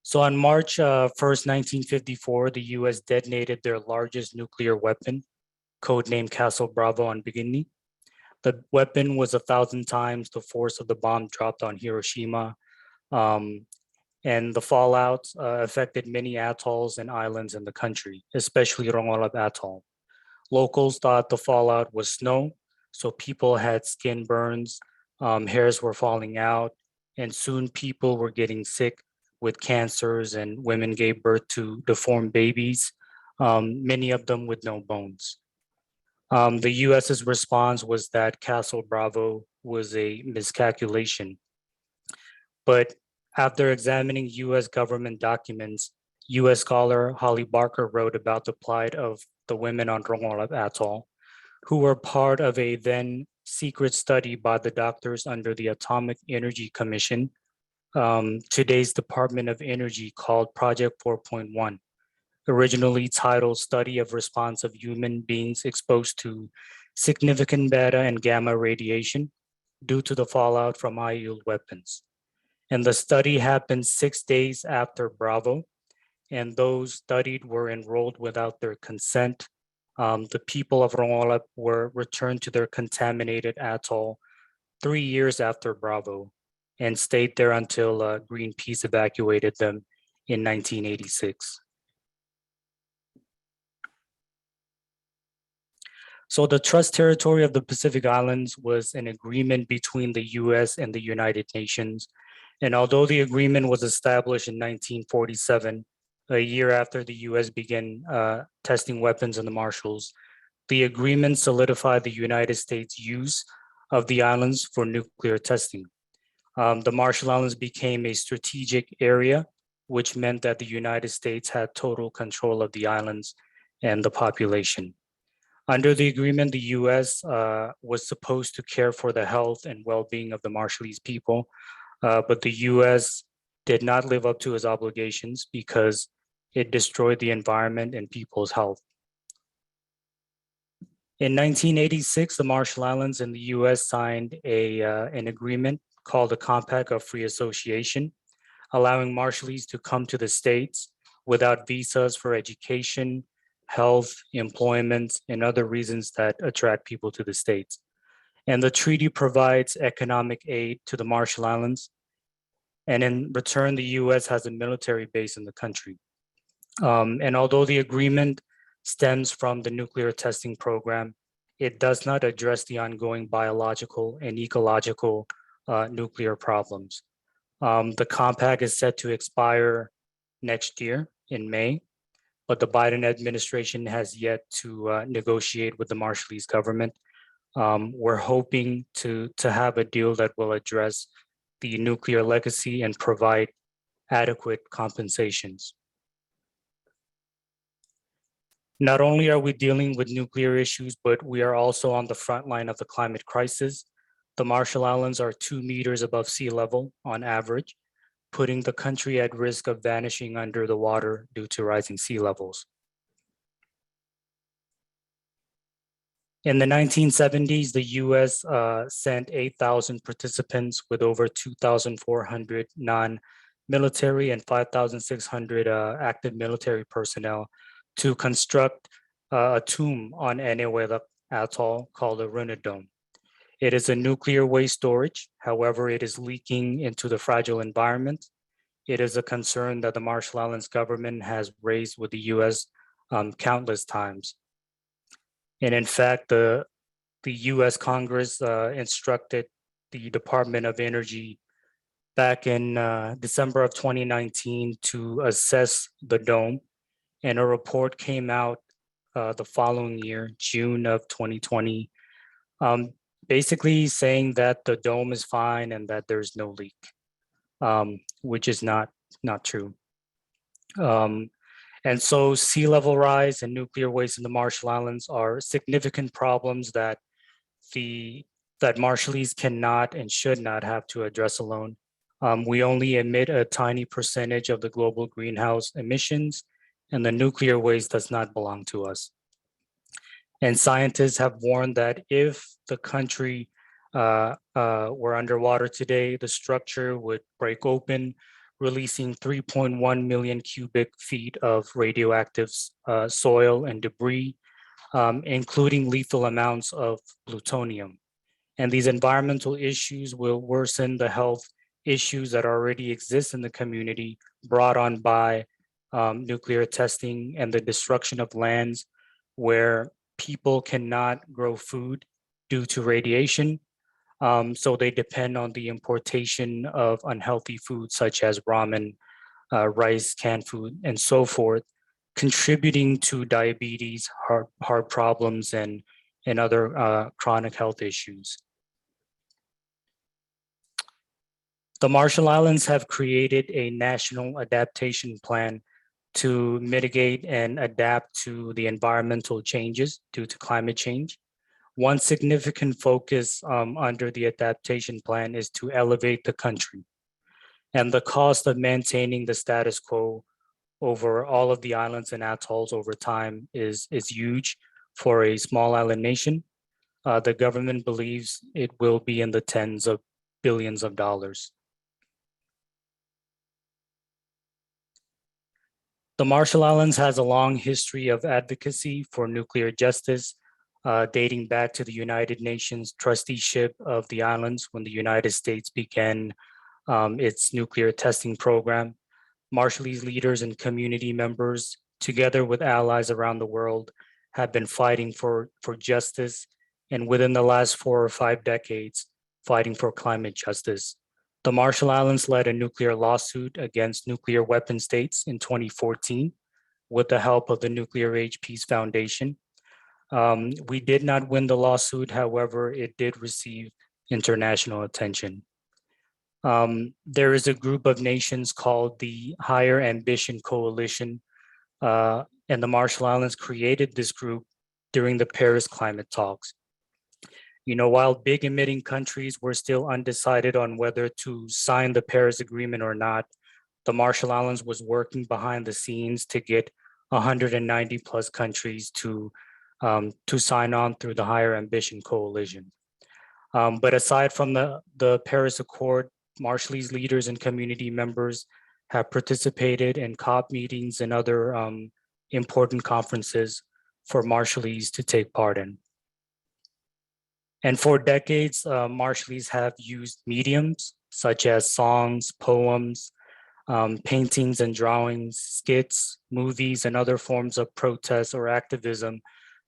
So on March 1st, 1954, the US detonated their largest nuclear weapon, codenamed Castle Bravo on Bikini. The weapon was 1,000 times the force of the bomb dropped on Hiroshima. And the fallout affected many atolls and islands in the country, especially Rongelap Atoll. Locals thought the fallout was snow, so people had skin burns, hairs were falling out, and soon people were getting sick with cancers and women gave birth to deformed babies, many of them with no bones. The US's response was that Castle Bravo was a miscalculation. But after examining US government documents, US scholar Holly Barker wrote about the plight of the women on Rongelap Atoll, who were part of a then secret study by the doctors under the Atomic Energy Commission, today's Department of Energy, called Project 4.1, originally titled Study of Response of Human Beings Exposed to Significant Beta and Gamma Radiation due to the fallout from high-yield weapons. And the study happened 6 days after Bravo, and those studied were enrolled without their consent. The people of Rongelap were returned to their contaminated atoll 3 years after Bravo and stayed there until Greenpeace evacuated them in 1986. So the Trust Territory of the Pacific Islands was an agreement between the US and the United Nations. And although the agreement was established in 1947, a year after the US began testing weapons in the Marshalls, the agreement solidified the United States' use of the islands for nuclear testing. The Marshall Islands became a strategic area, which meant that the United States had total control of the islands and the population. Under the agreement, the US was supposed to care for the health and well-being of the Marshallese people, but the US did not live up to its obligations because it destroyed the environment and people's health. In 1986, the Marshall Islands and the US signed an agreement called the Compact of Free Association, allowing Marshallese to come to the States without visas for education, health, employment, and other reasons that attract people to the States. And the treaty provides economic aid to the Marshall Islands. And in return, the US has a military base in the country. And although the agreement stems from the nuclear testing program, it does not address the ongoing biological and ecological nuclear problems. The compact is set to expire next year in May, but the Biden administration has yet to negotiate with the Marshallese government. We're hoping to have a deal that will address the nuclear legacy and provide adequate compensations. Not only are we dealing with nuclear issues, but we are also on the front line of the climate crisis. The Marshall Islands are 2 meters above sea level on average, putting the country at risk of vanishing under the water due to rising sea levels. In the 1970s, the US sent 8,000 participants with over 2,400 non-military and 5,600 active military personnel to construct a tomb on Enewetak Atoll called the Runadome. It is a nuclear waste storage. However, it is leaking into the fragile environment. It is a concern that the Marshall Islands government has raised with the US countless times. And in fact, the US Congress instructed the Department of Energy back in December of 2019 to assess the dome. And a report came out the following year, June of 2020, basically saying that the dome is fine and that there's no leak, which is not true. And so sea level rise and nuclear waste in the Marshall Islands are significant problems that Marshallese cannot and should not have to address alone. We only emit a tiny percentage of the global greenhouse emissions, and the nuclear waste does not belong to us. And scientists have warned that if the country were underwater today, the structure would break open, releasing 3.1 million cubic feet of radioactive soil and debris, including lethal amounts of plutonium. And these environmental issues will worsen the health issues that already exist in the community, brought on by nuclear testing and the destruction of lands where people cannot grow food due to radiation. So they depend on the importation of unhealthy foods such as ramen, rice, canned food, and so forth, contributing to diabetes, heart problems, and other chronic health issues. The Marshall Islands have created a national adaptation plan to mitigate and adapt to the environmental changes due to climate change. One significant focus under the adaptation plan is to elevate the country. And the cost of maintaining the status quo over all of the islands and atolls over time is huge for a small island nation. The government believes it will be in the tens of billions of dollars. The Marshall Islands has a long history of advocacy for nuclear justice, dating back to the United Nations trusteeship of the islands when the United States began its nuclear testing program. Marshallese leaders and community members, together with allies around the world, have been fighting for justice, and within the last 4 or 5 decades, fighting for climate justice. The Marshall Islands led a nuclear lawsuit against nuclear weapon states in 2014 with the help of the Nuclear Age Peace Foundation. We did not win the lawsuit, however, it did receive international attention. There is a group of nations called the Higher Ambition Coalition, and the Marshall Islands created this group during the Paris climate talks. You know, while big emitting countries were still undecided on whether to sign the Paris Agreement or not, the Marshall Islands was working behind the scenes to get 190 plus countries to sign on through the Higher Ambition Coalition. But aside from the Paris Accord, Marshallese leaders and community members have participated in COP meetings and other important conferences for Marshallese to take part in. And for decades, Marshallese have used mediums such as songs, poems, paintings and drawings, skits, movies, and other forms of protest or activism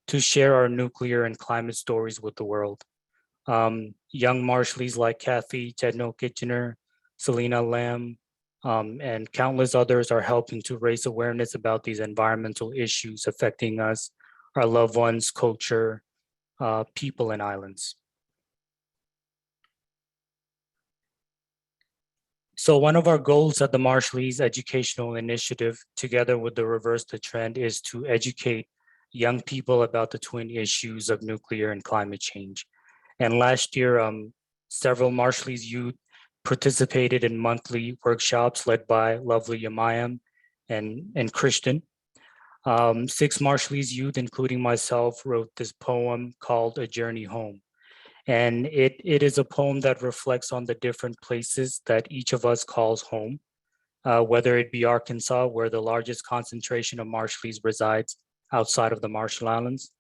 to share our nuclear and climate stories with the world. Young Marshallese like Kathy Chedno Kitchener, Selena Lamb, and countless others are helping to raise awareness about these environmental issues affecting us, our loved ones, culture, people, and islands. So one of our goals at the Marshallese Educational Initiative, together with the Reverse the Trend, is to educate young people about the twin issues of nuclear and climate change. And last year, several Marshallese youth participated in monthly workshops led by lovely Yamayam and Christian. 6 Marshallese youth, including myself, wrote this poem called A Journey Home. And it is a poem that reflects on the different places that each of us calls home, whether it be Arkansas, where the largest concentration of Marshallese resides outside of the Marshall Islands,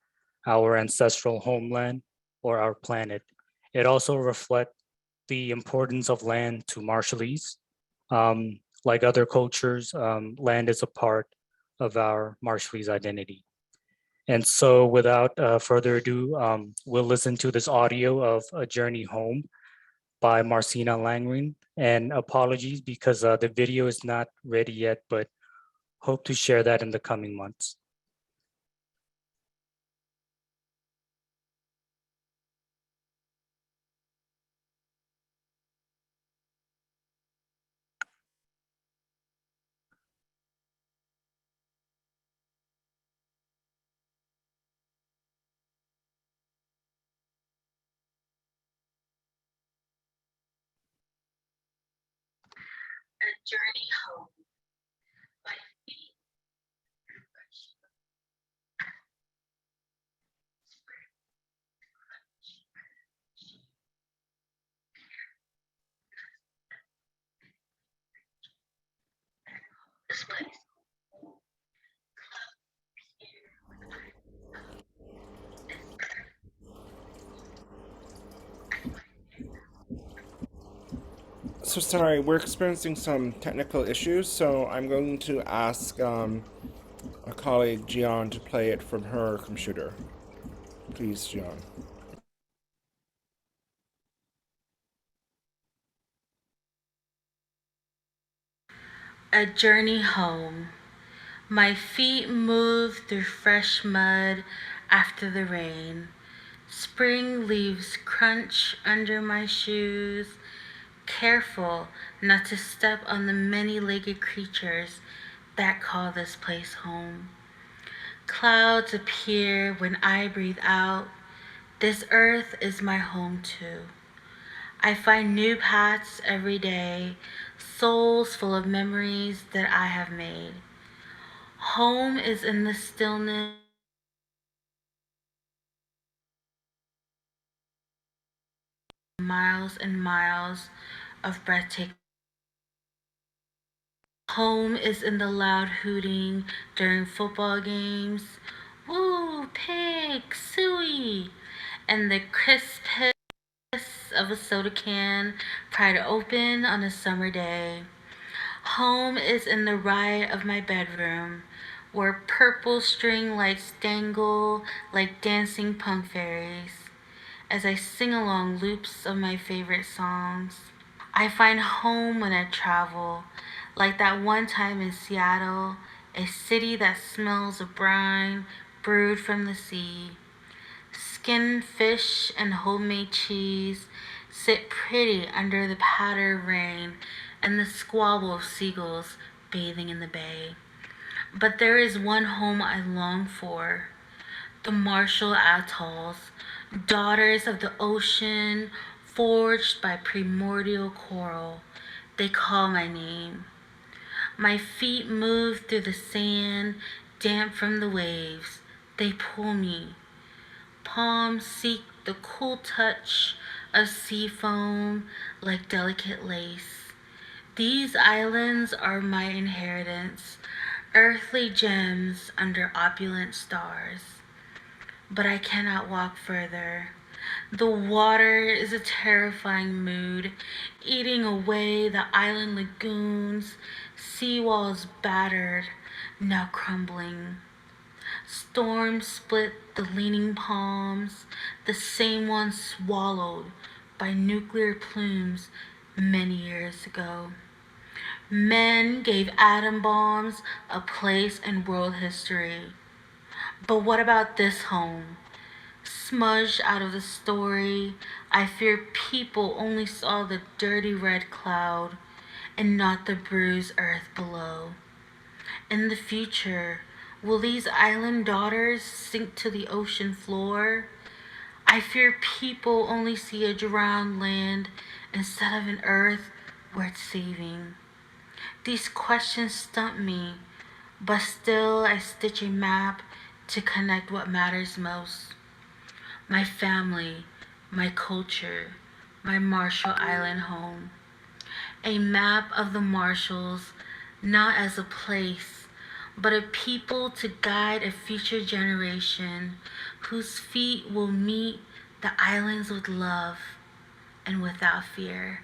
our ancestral homeland, or our planet. It also reflects the importance of land to Marshallese. Like other cultures, land is a part of our Marshallese identity. And so without further ado, we'll listen to this audio of A Journey Home by Marcina Langren. And apologies because the video is not ready yet, but hope to share that in the coming months. A journey home. My feet this place. So sorry, we're experiencing some technical issues, so I'm going to ask a colleague, Gian, to play it from her computer. Please, Gian. A journey home. My feet move through fresh mud after the rain. Spring leaves crunch under my shoes, careful not to step on the many-legged creatures that call this place home. Clouds appear when I breathe out. This earth is my home too. I find new paths every day, souls full of memories that I have made. Home is in the stillness. Miles and miles of breathtaking. Home is in the loud hooting during football games. Woo, pig, suey, and the crisp hiss of a soda can pried open on a summer day. Home is in the riot of my bedroom, where purple string lights dangle like dancing punk fairies as I sing along loops of my favorite songs. I find home when I travel, like that one time in Seattle, a city that smells of brine brewed from the sea. Skinned fish and homemade cheese sit pretty under the patter of rain and the squabble of seagulls bathing in the bay. But there is one home I long for, the Marshall Atolls, daughters of the ocean, forged by primordial coral. They call my name. My feet move through the sand, damp from the waves. They pull me. Palms seek the cool touch of sea foam like delicate lace. These islands are my inheritance, earthly gems under opulent stars. But I cannot walk further. The water is a terrifying mood, eating away the island lagoons, seawalls battered, now crumbling. Storms split the leaning palms, the same ones swallowed by nuclear plumes many years ago. Men gave atom bombs a place in world history. But what about this home? Smudged out of the story, I fear people only saw the dirty red cloud and not the bruised earth below. In the future, will these island daughters sink to the ocean floor? I fear people only see a drowned land instead of an earth worth saving. These questions stump me, but still I stitch a map to connect what matters most. My family, my culture, my Marshall Island home. A map of the Marshalls, not as a place, but a people to guide a future generation whose feet will meet the islands with love and without fear.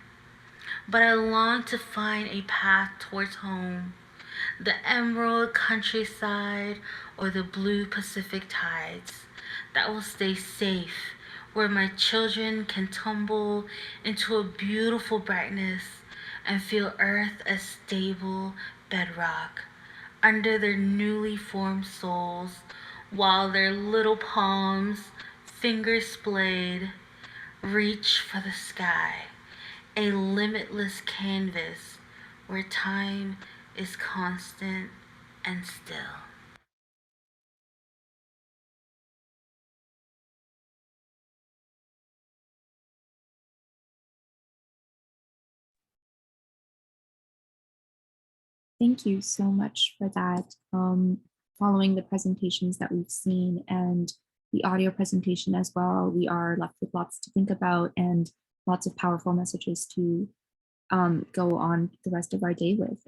But I long to find a path towards home, the emerald countryside or the blue Pacific tides that will stay safe, where my children can tumble into a beautiful brightness and feel earth a stable bedrock under their newly formed souls, while their little palms, fingers splayed, reach for the sky, a limitless canvas where time is constant and still. Thank you so much for that. Following the presentations that we've seen and the audio presentation as well, we are left with lots to think about and lots of powerful messages to go on the rest of our day with.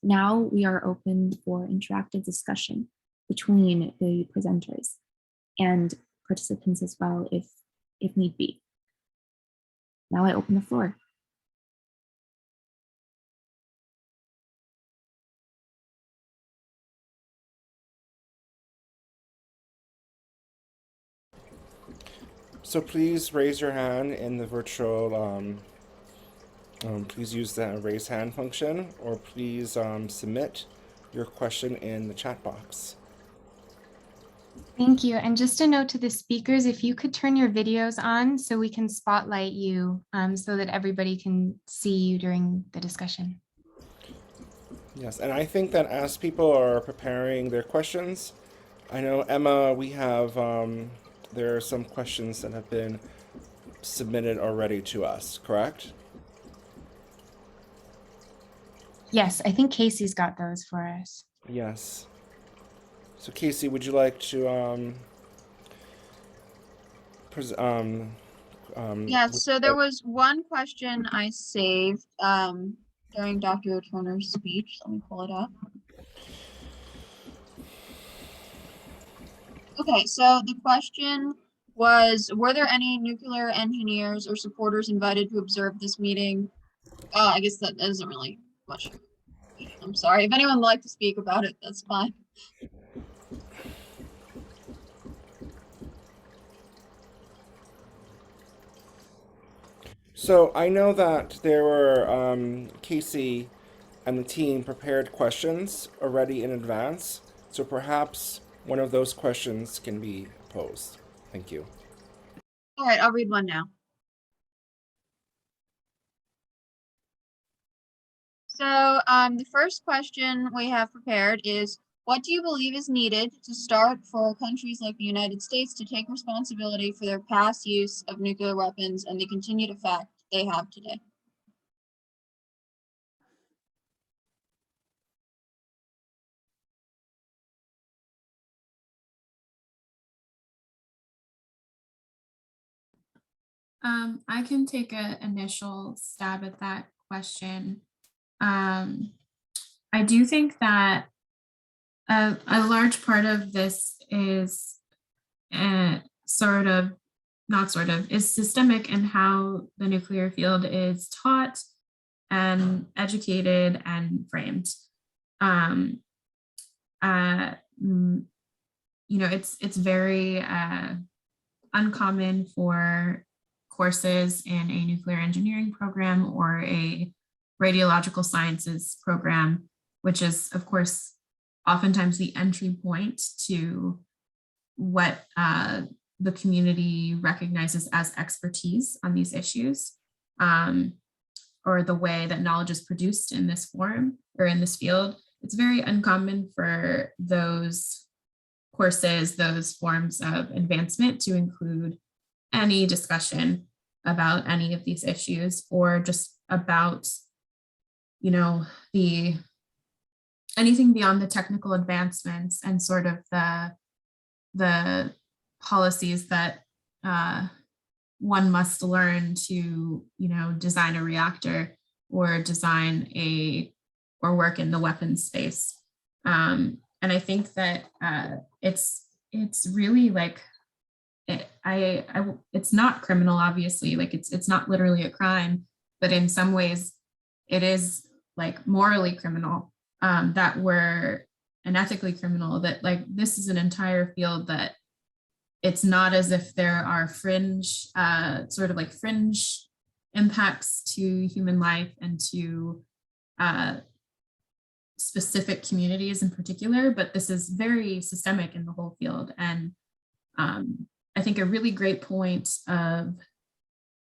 Now we are open for interactive discussion between the presenters and participants as well, if need be. Now I open the floor. So please raise your hand in the virtual, please use the raise hand function, or please submit your question in the chat box. Thank you. And just a note to the speakers, if you could turn your videos on so we can spotlight you so that everybody can see you during the discussion. Yes, and I think that as people are preparing their questions, I know, Emma, we have, there are some questions that have been submitted already to us, correct? Yes, I think Casey's got those for us. Yes. So Casey, would you like to Yeah, so there was one question I saved during Dr. Turner's speech. Let me pull it up. Okay, so the question was, were there any nuclear engineers or supporters invited to observe this meeting? I guess that isn't really much. I'm sorry. If anyone would like to speak about it, that's fine. So I know that there were Casey and the team prepared questions already in advance, so perhaps one of those questions can be posed. Thank you. All right, I'll read one now. So the first question we have prepared is, what do you believe is needed to start for countries like the United States to take responsibility for their past use of nuclear weapons and the continued effect they have today? I can take an initial stab at that question. I do think that a large part of this is sort of not sort of, is systemic in how the nuclear field is taught and educated and framed. Um, it's very uncommon for courses in a nuclear engineering program or a radiological sciences program, which is, of course, oftentimes the entry point to what the community recognizes as expertise on these issues, or the way that knowledge is produced in this form or in this field. It's very uncommon for those courses, those forms of advancement to include any discussion about any of these issues, or just about, the anything beyond the technical advancements and sort of the policies that one must learn to, design a reactor or or work in the weapons space. And I think that it's really like, it's not criminal, obviously, like it's not literally a crime, but in some ways it is like morally criminal, that we're and ethically criminal, that like this is an entire field that it's not as if there are fringe, sort of like fringe impacts to human life and to specific communities in particular, but this is very systemic in the whole field. And I think a really great point of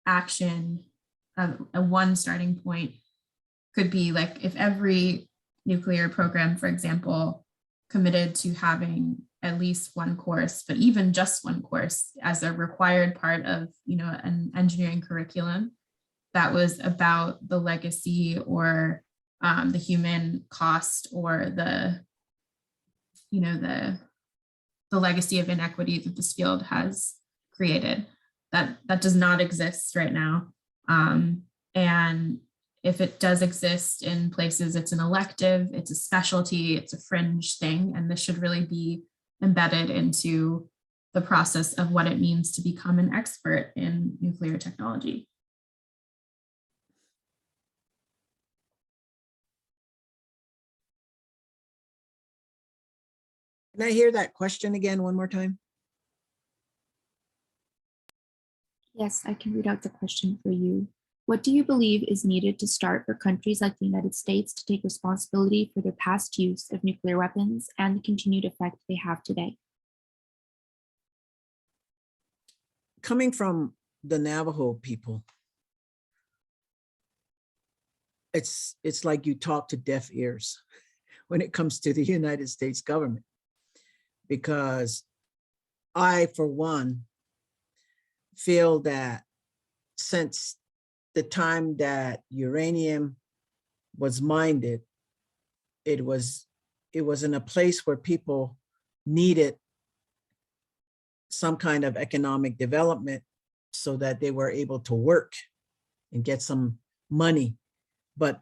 action, a one starting point could be like if every nuclear program, for example, committed to having at least one course, but even just one course as a required part of, an engineering curriculum that was about the legacy or the human cost or the legacy of inequity that this field has created. That does not exist right now. And if it does exist in places, it's an elective, it's a specialty, it's a fringe thing, and this should really be embedded into the process of what it means to become an expert in nuclear technology. Can I hear that question again one more time? Yes, I can read out the question for you. What do you believe is needed to start for countries like the United States to take responsibility for their past use of nuclear weapons and the continued effect they have today? Coming from the Navajo people, it's like you talk to deaf ears when it comes to the United States government, because I, for one, feel that since the time that uranium was mined, it was in a place where people needed some kind of economic development so that they were able to work and get some money. But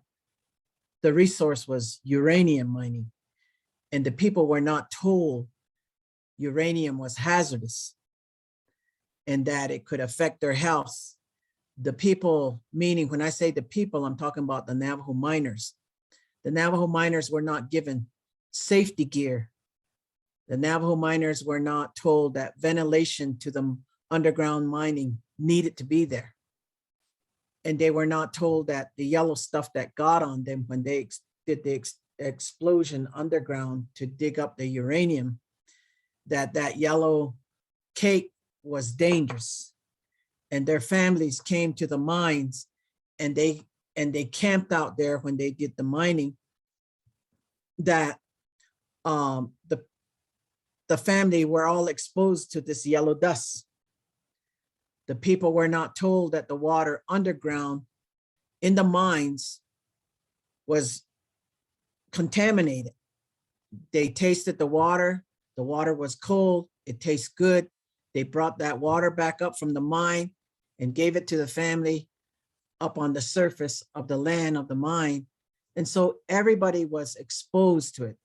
the resource was uranium mining, and the people were not told uranium was hazardous and that it could affect their health. The people, meaning when I say the people, I'm talking about the Navajo miners. The Navajo miners were not given safety gear. The Navajo miners were not told that ventilation to the underground mining needed to be there. And they were not told that the yellow stuff that got on them when they did the explosion underground to dig up the uranium, that yellow cake was dangerous. And their families came to the mines and they camped out there when they did the mining, that the family were all exposed to this yellow dust. The people were not told that the water underground in the mines was contaminated. They tasted the water was cold, it tastes good. They brought that water back up from the mine and gave it to the family up on the surface of the land of the mine. And so everybody was exposed to it.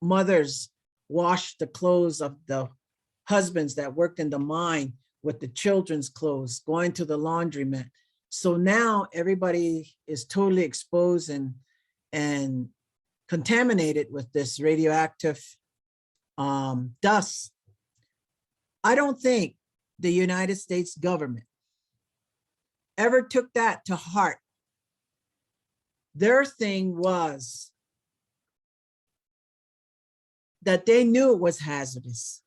Mothers washed the clothes of the husbands that worked in the mine with the children's clothes, going to the laundromat. So now everybody is totally exposed and contaminated with this radioactive dust. I don't think the United States government ever took that to heart. Their thing was that they knew it was hazardous.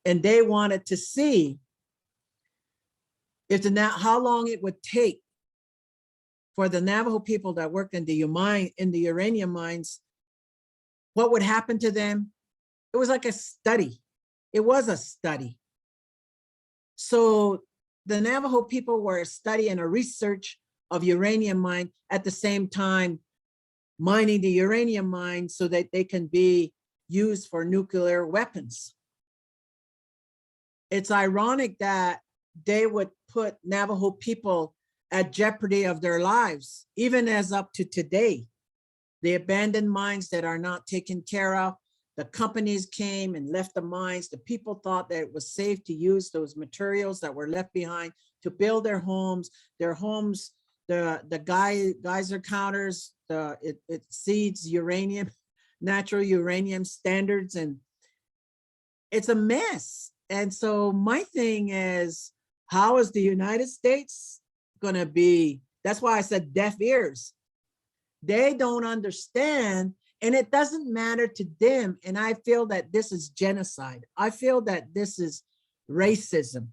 And they wanted to see if how long it would take for the Navajo people that worked in the uranium mines, what would happen to them. It was like a study. It was a study. So the Navajo people were studying a research of uranium mine at the same time mining the uranium mine so that they can be used for nuclear weapons. It's ironic that they would put Navajo people at jeopardy of their lives, even as up to today. The abandoned mines that are not taken care of, the companies came and left the mines. The people thought that it was safe to use those materials that were left behind to build their homes. The geyser counters, it exceeds uranium, natural uranium standards, and it's a mess. And so my thing is, how is the United States gonna be? That's why I said deaf ears. They don't understand, and it doesn't matter to them. And I feel that this is genocide. I feel that this is racism.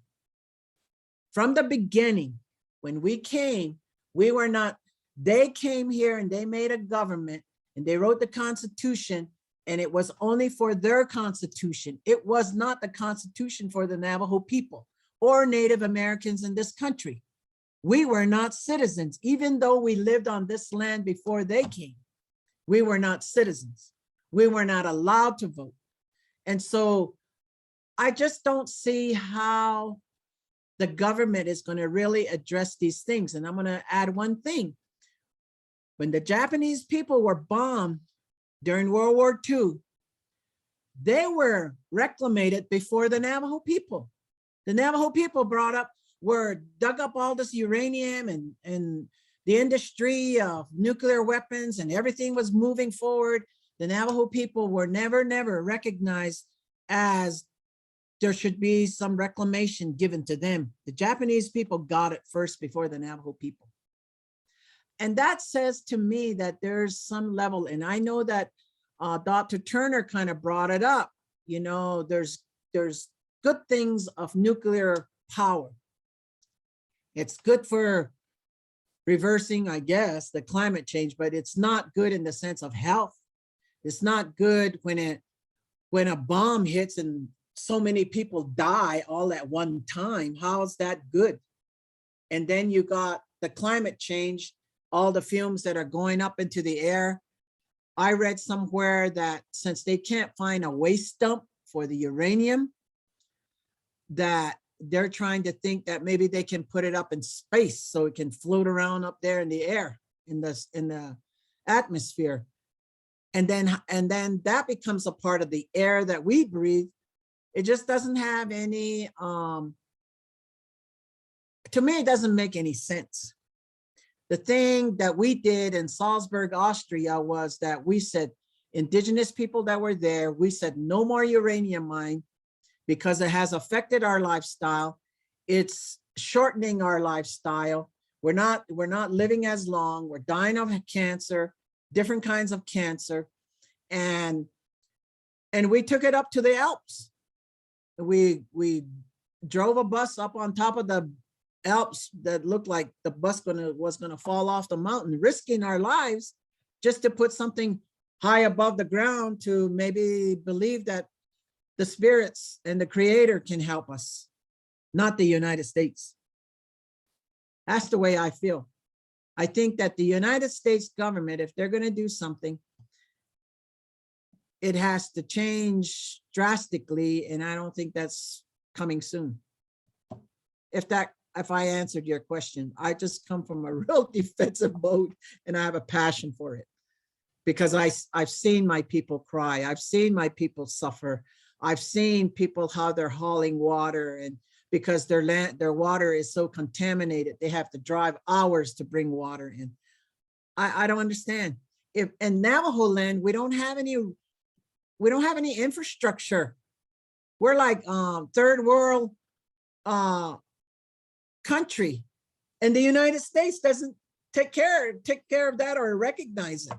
From the beginning, when we came, we were not, they came here and they made a government and they wrote the Constitution, and it was only for their Constitution. It was not the Constitution for the Navajo people or Native Americans in this country. We were not citizens, even though we lived on this land before they came. We were not citizens. We were not allowed to vote. And so I just don't see how the government is going to really address these things. And I'm going to add one thing. When the Japanese people were bombed during World War II, they were reclamated before the Navajo people. The Navajo people dug up all this uranium and the industry of nuclear weapons, and everything was moving forward. The Navajo people were never recognized as there should be some reclamation given to them. The Japanese people got it first before the Navajo people. And that says to me that there's some level, and I know that Dr. Turner kind of brought it up, you know, there's good things of nuclear power. It's good for reversing, I guess, the climate change, but it's not good in the sense of health. It's not good when a bomb hits and so many people die all at one time. How is that good? And then you got the climate change, all the fumes that are going up into the air. I read somewhere that since they can't find a waste dump for the uranium, that they're trying to think that maybe they can put it up in space so it can float around up there in the air, in the atmosphere. And then that becomes a part of the air that we breathe. It just doesn't have any, to me, it doesn't make any sense. The thing that we did in Salzburg, Austria, was that we said, indigenous people that were there, we said no more uranium mine because it has affected our lifestyle. It's shortening our lifestyle. We're not living as long. We're dying of cancer, different kinds of cancer. And we took it up to the Alps. We drove a bus up on top of the Alps that looked like the bus was gonna fall off the mountain, risking our lives just to put something high above the ground to maybe believe that the spirits and the creator can help us, not the United States. That's the way I feel. I think that the United States government, if they're gonna do something, it has to change drastically, and I don't think that's coming soon. If I answered your question, I just come from a real defensive mode, and I have a passion for it because I've seen my people cry. I've seen my people suffer. I've seen people how they're hauling water, and because their water is so contaminated, they have to drive hours to bring water in. I don't understand. If in Navajo land, we don't have any infrastructure. We're like third world country, and the United States doesn't take care of that or recognize it.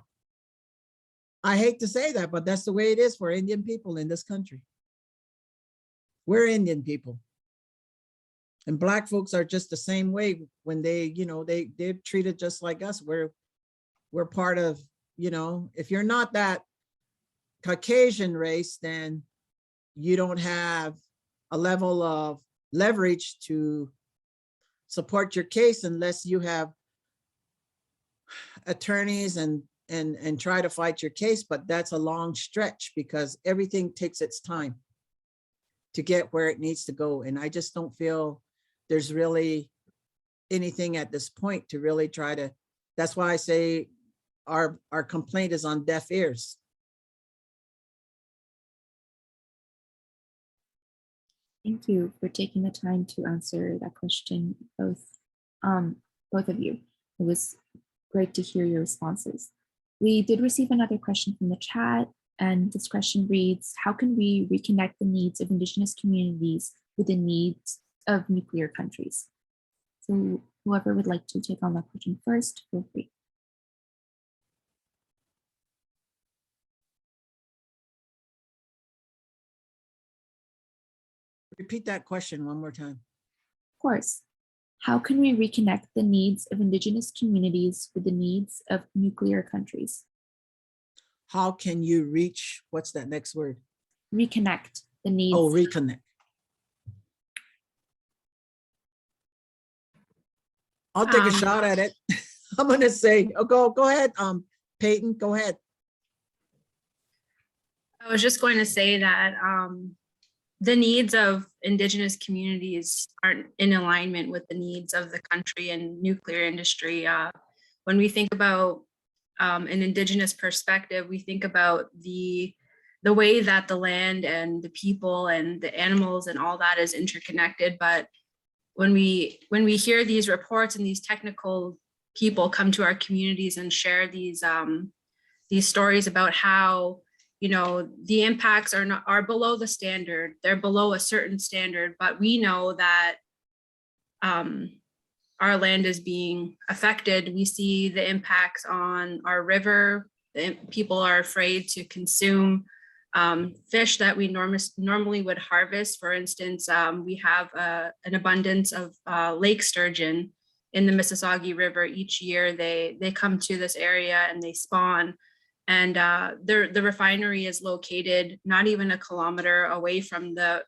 I hate to say that, but that's the way it is for Indian people in this country. We're Indian people. And Black folks are just the same way when they're treated just like us. We're part of, if you're not that Caucasian race, then you don't have a level of leverage to support your case unless you have attorneys and try to fight your case. But that's a long stretch because everything takes its time to get where it needs to go. And I just don't feel there's really anything at this point to really try to, that's why I say our complaint is on deaf ears. Thank you for taking the time to answer that question, both of you. It was great to hear your responses. We did receive another question from the chat, and this question reads, how can we reconnect the needs of Indigenous communities with the needs of nuclear countries? So whoever would like to take on that question first, feel free. Repeat that question one more time. Of course. How can we reconnect the needs of Indigenous communities with the needs of nuclear countries? How can you reach, what's that next word? Reconnect the needs. Oh, reconnect. I'll take a shot at it. I'm gonna say, oh, go ahead, Peyton, go ahead. I was just going to say that the needs of Indigenous communities aren't in alignment with the needs of the country and nuclear industry. When we think about an Indigenous perspective, we think about the way that the land and the people and the animals and all that is interconnected. But when we hear these reports and these technical people come to our communities and share these stories about how the impacts are below the standard, they're below a certain standard, but we know that our land is being affected. We see the impacts on our river. People are afraid to consume fish that we normally would harvest. For instance, we have an abundance of lake sturgeon in the Mississauga River. Each year they come to this area and they spawn. And the refinery is located not even a kilometer away from the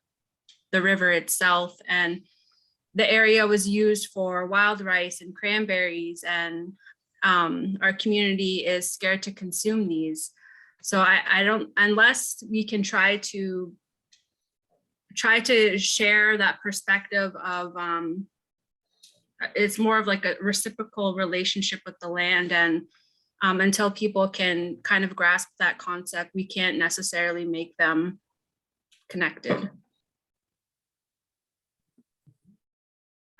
river itself. And the area was used for wild rice and cranberries, and our community is scared to consume these. So I don't, unless we can try to share that perspective of, it's more of like a reciprocal relationship with the land, and until people can kind of grasp that concept, we can't necessarily make them connected.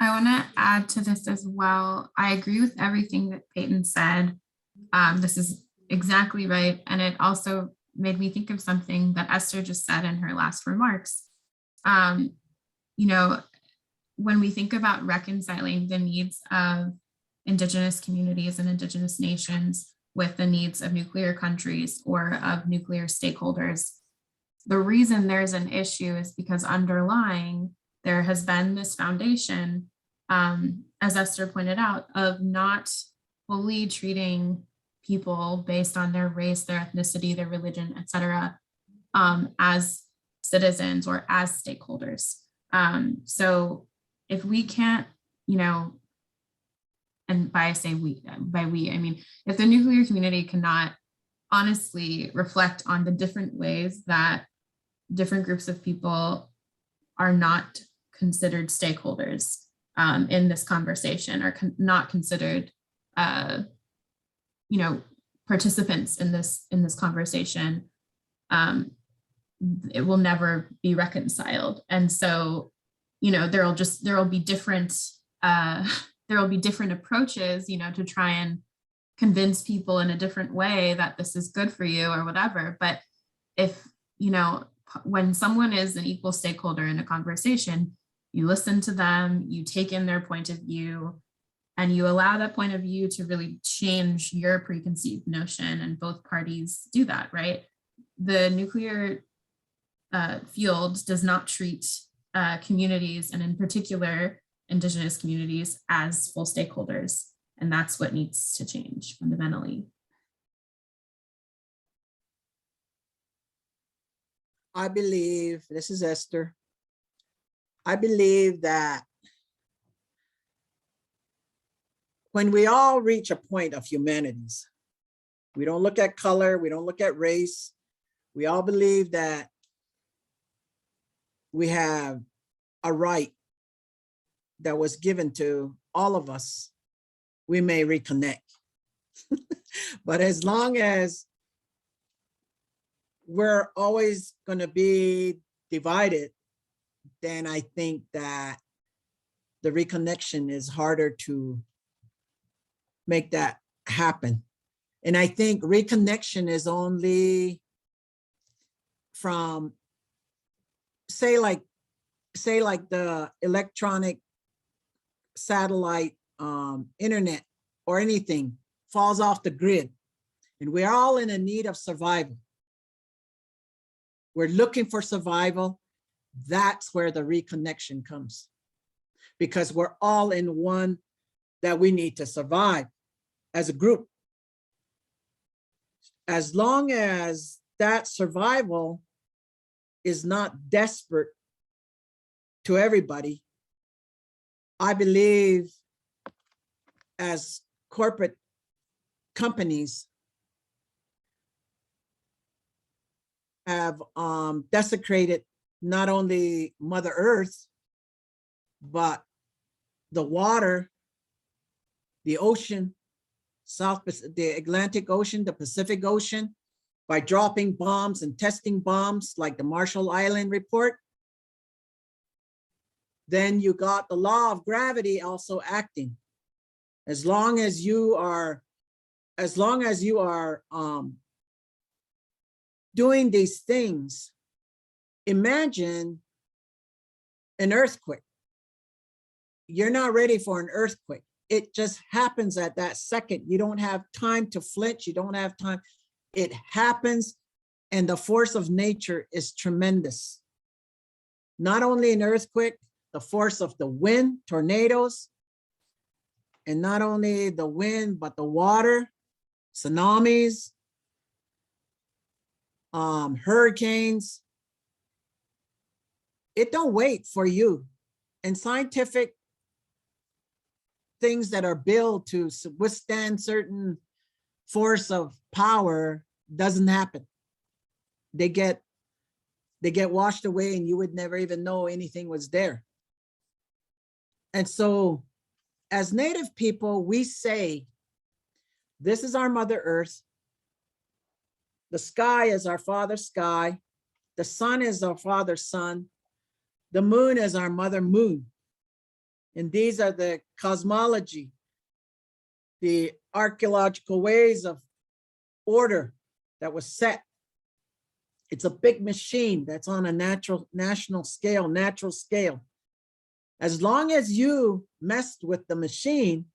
I want to add to this as well. I agree with everything that Peyton said. This is exactly right. And it also made me think of something that Esther just said in her last remarks. When we think about reconciling the needs of Indigenous communities and Indigenous nations with the needs of nuclear countries or of nuclear stakeholders, the reason there's an issue is because underlying there has been this foundation, as Esther pointed out, of not fully treating people based on their race, their ethnicity, their religion, etc., as citizens or as stakeholders. So if we can't, and by we, I mean, if the nuclear community cannot honestly reflect on the different ways that different groups of people are not considered stakeholders in this conversation, or not considered, participants in this conversation, it will never be reconciled. And so, you know, there will be different approaches, you know, to try and convince people in a different way that this is good for you or whatever. But if, you know, when someone is an equal stakeholder in a conversation, you listen to them, you take in their point of view, and you allow that point of view to really change your preconceived notion, and both parties do that, right? The nuclear field does not treat communities, and in particular, Indigenous communities, as full stakeholders. And that's what needs to change fundamentally. I believe, this is Esther, I believe that when we all reach a point of humanities, we don't look at color, we don't look at race, we all believe that we have a right that was given to all of us, we may reconnect. But as long as we're always going to be divided, then I think that the reconnection is harder to make that happen. And I think reconnection is only from, say like the electronic satellite internet or anything falls off the grid, and we're all in a need of survival. We're looking for survival. That's where the reconnection comes, because we're all in one that we need to survive as a group. As long as that survival is not desperate to everybody, I believe as corporate companies have desecrated not only Mother Earth, but the water, the ocean, the Atlantic Ocean, the Pacific Ocean, by dropping bombs and testing bombs like the Marshall Island report. Then you got the law of gravity also acting. As long as you are doing these things, imagine an earthquake. You're not ready for an earthquake. It just happens at that second. You don't have time to flinch. You don't have time. It happens, and the force of nature is tremendous. Not only an earthquake, the force of the wind, tornadoes, and not only the wind, but the water, tsunamis, hurricanes. It don't wait for you. And scientific things that are built to withstand certain force of power doesn't happen. They get washed away, and you would never even know anything was there. And so as Native people, we say, this is our Mother Earth. The sky is our father's sky. The sun is our father's sun. The moon is our mother moon. And these are the cosmology, the archaeological ways of order that was set. It's a big machine that's on a natural scale. As long as you messed with the machine,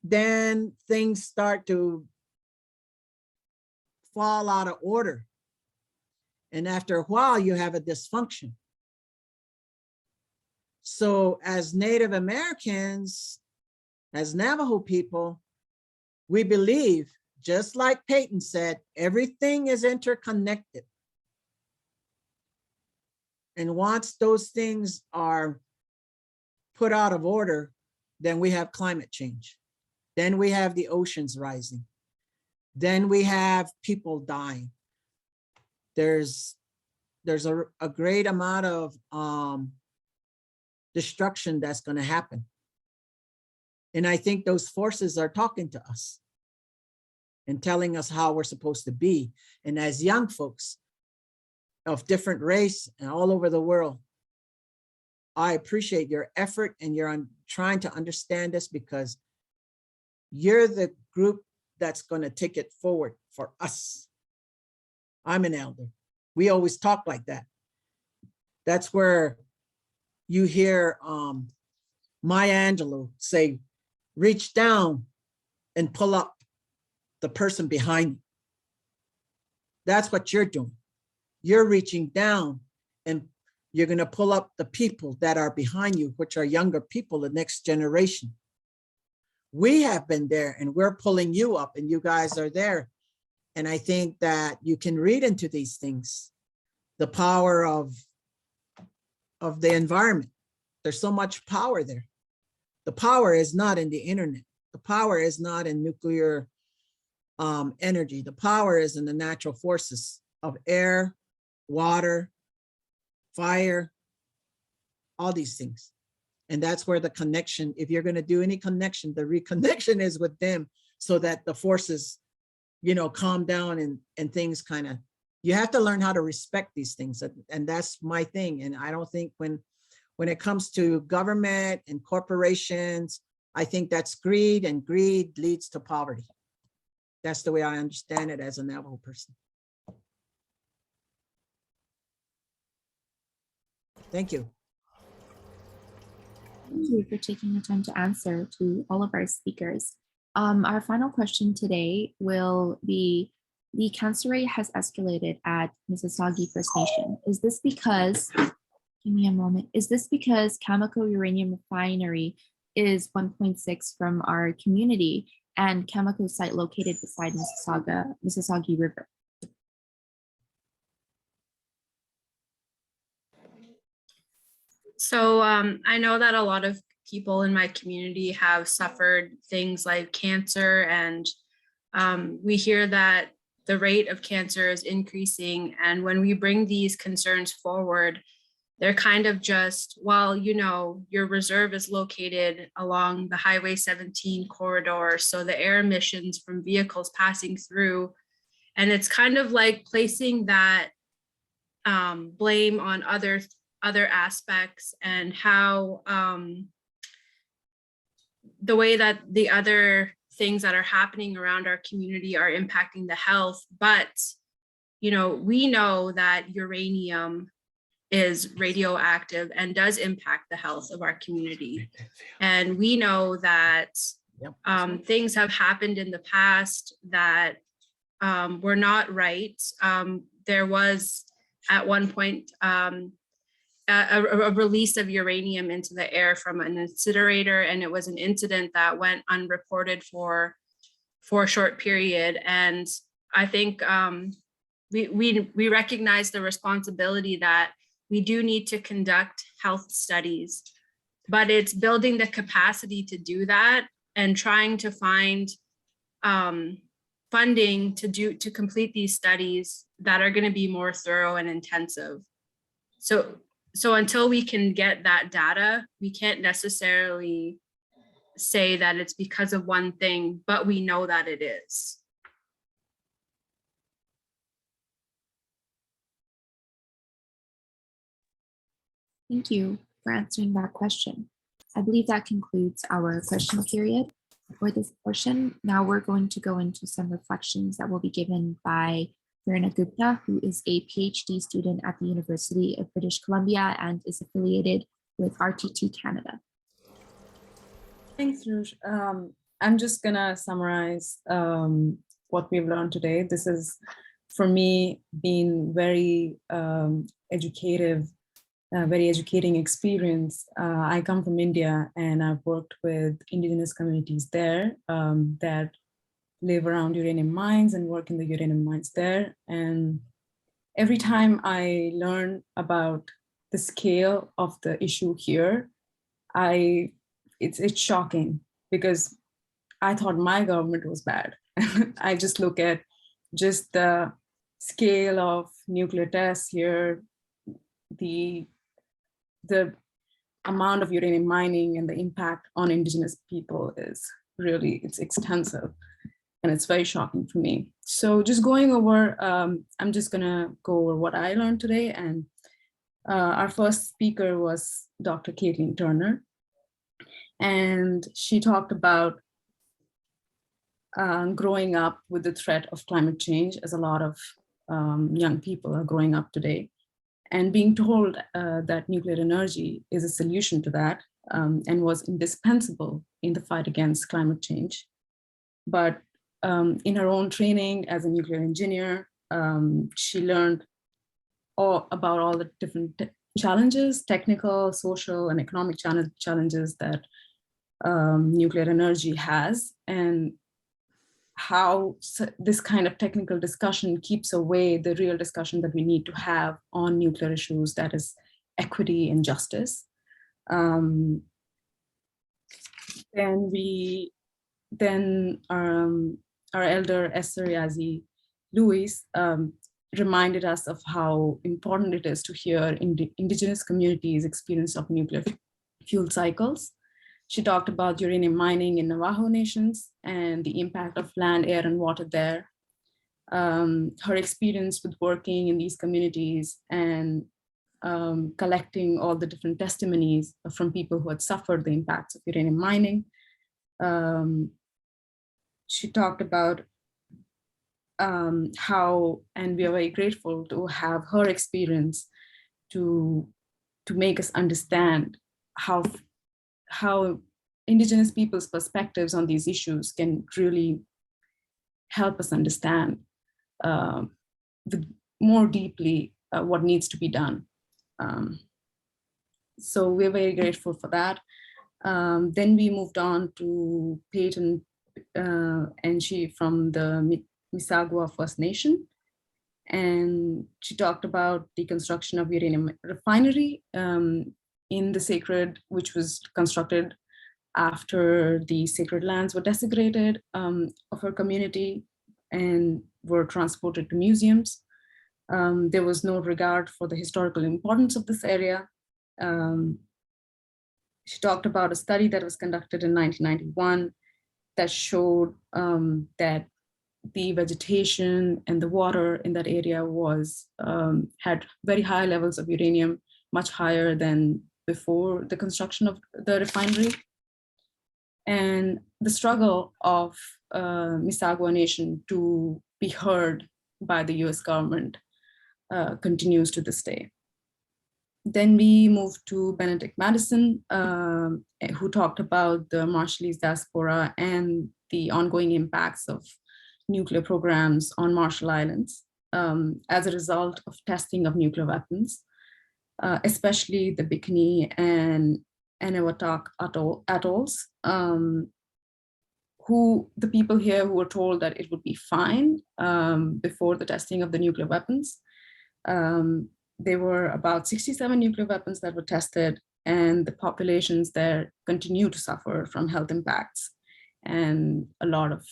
then things start to fall out of order. And after a while, you have a dysfunction. So as Native Americans, as Navajo people, we believe, just like Peyton said, everything is interconnected. And once those things are put out of order, then we have climate change. Then we have the oceans rising. Then we have people dying. There's a great amount of destruction that's going to happen. And I think those forces are talking to us and telling us how we're supposed to be. And as young folks, of different race and all over the world. I appreciate your effort and you're trying to understand this because you're the group that's going to take it forward for us. I'm an elder. We always talk like that. That's where you hear Maya Angelou say, reach down and pull up the person behind you. That's what you're doing. You're reaching down and you're going to pull up the people that are behind you, which are younger people, the next generation. We have been there and we're pulling you up and you guys are there. And I think that you can read into these things, the power of the environment. There's so much power there. The power is not in the internet. The power is not in nuclear energy. The power is in the natural forces of air, water, fire, all these things. And that's where the connection, if you're going to do any connection, the reconnection is with them so that the forces, you know, calm down and things kind of, you have to learn how to respect these things. And that's my thing. And I don't think when it comes to government and corporations, I think that's greed, and greed leads to poverty. That's the way I understand it as a Navajo person. Thank you. Thank you for taking the time to answer to all of our speakers. Our final question today will be, the cancer rate has escalated at Mississauga First Nation. Is this because, give me a moment, is this because Cameco Uranium Refinery is 1.6 from our community and Cameco site located beside Mississauga River? So I know that a lot of people in my community have suffered things like cancer, and we hear that the rate of cancer is increasing. And when we bring these concerns forward, they're kind of just, well, you know, your reserve is located along the Highway 17 corridor, so the air emissions from vehicles passing through, and it's kind of like placing that blame on other aspects, and how the way that the other things that are happening around our community are impacting the health. But, you know, we know that uranium is radioactive and does impact the health of our community. And we know that things have happened in the past that were not right. There was at one point a release of uranium into the air from an incinerator, and it was an incident that went unreported for a short period. And I think we recognize the responsibility that we do need to conduct health studies, but it's building the capacity to do that and trying to find funding to complete these studies that are going to be more thorough and intensive. So until we can get that data, we can't necessarily say that it's because of one thing, but we know that it is. Thank you for answering that question. I believe that concludes our question period for this portion. Now we're going to go into some reflections that will be given by Verna Gupta, who is a PhD student at the University of British Columbia and is affiliated with RTT Canada. Thanks, Rush. I'm just gonna summarize what we've learned today. This is, for me, been very very educating experience. I come from India and I've worked with Indigenous communities there that live around uranium mines and work in the uranium mines there. And every time I learn about the scale of the issue here, it's shocking, because I thought my government was bad. I just look at just the scale of nuclear tests here, the amount of uranium mining and the impact on Indigenous people is really, it's extensive. and it's very shocking for me. So just going over, I'm just gonna go over what I learned today. And our first speaker was Dr. Caitlin Turner. And she talked about growing up with the threat of climate change, as a lot of young people are growing up today, and being told that nuclear energy is a solution to that, and was indispensable in the fight against climate change. But in her own training as a nuclear engineer, she learned about all the different challenges, technical, social, and economic challenges that nuclear energy has, and how this kind of technical discussion keeps away the real discussion that we need to have on nuclear issues, that is equity and justice. Then our elder Esther Yazzie Lewis reminded us of how important it is to hear Indigenous communities' experience of nuclear fuel cycles. She talked about uranium mining in Navajo nations and the impact of land, air, and water there. Her experience with working in these communities and collecting all the different testimonies from people who had suffered the impacts of uranium mining. She talked about how, and we are very grateful to have her experience to make us understand how Indigenous people's perspectives on these issues can really help us understand more deeply what needs to be done. So we're very grateful for that. Then we moved on to Peyton, and she from the Misagua First Nation. And she talked about the construction of uranium refinery in the sacred, which was constructed after the sacred lands were desecrated of her community and were transported to museums. There was no regard for the historical importance of this area. She talked about a study that was conducted in 1991 that showed that the vegetation and the water in that area had very high levels of uranium, much higher than before the construction of the refinery. And the struggle of Misagua Nation to be heard by the US government continues to this day. Then we moved to Benedict Madison, who talked about the Marshallese diaspora and the ongoing impacts of nuclear programs on Marshall Islands as a result of testing of nuclear weapons, especially the Bikini and Eniwetok atolls, who the people here who were told that it would be fine before the testing of the nuclear weapons. There were about 67 nuclear weapons that were tested, and the populations there continue to suffer from health impacts. And a lot of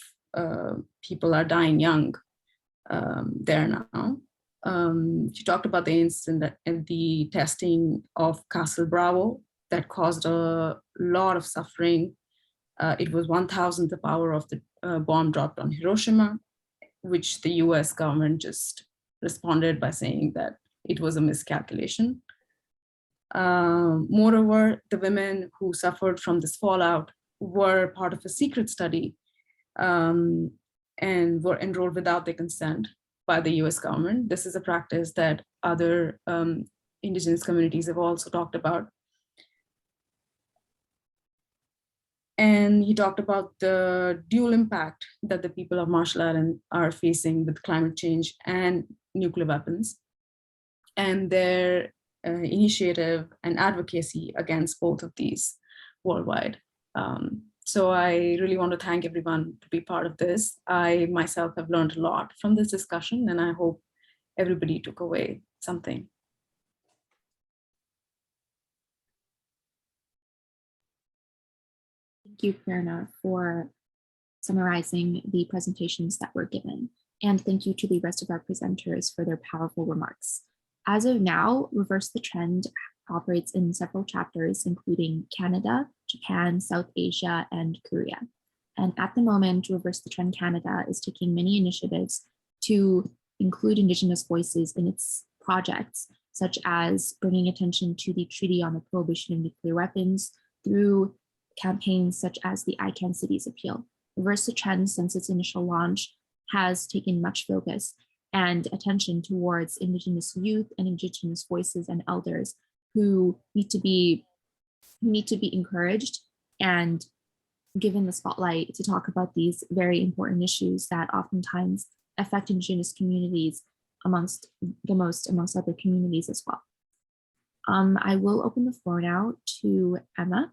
people are dying young there now. She talked about the incident and the testing of Castle Bravo that caused a lot of suffering. It was 1,000th the power of the bomb dropped on Hiroshima, which the US government just responded by saying that it was a miscalculation. Moreover, the women who suffered from this fallout were part of a secret study and were enrolled without their consent by the US government. This is a practice that other Indigenous communities have also talked about. And he talked about the dual impact that the people of Marshall Islands are facing with climate change and nuclear weapons, and their initiative and advocacy against both of these worldwide. So I really want to thank everyone to be part of this. I myself have learned a lot from this discussion, and I hope everybody took away something. Thank you, Prerna, for summarizing the presentations that were given. And thank you to the rest of our presenters for their powerful remarks. As of now, Reverse the Trend operates in several chapters, including Canada, Japan, South Asia, and Korea. And at the moment, Reverse the Trend Canada is taking many initiatives to include Indigenous voices in its projects, such as bringing attention to the Treaty on the Prohibition of Nuclear Weapons through campaigns such as the ICANN Cities Appeal. Reverse the Trend, since its initial launch, has taken much focus and attention towards Indigenous youth and Indigenous voices and elders who need to be encouraged and given the spotlight to talk about these very important issues that oftentimes affect Indigenous communities amongst other communities as well. I will open the floor now to Emma,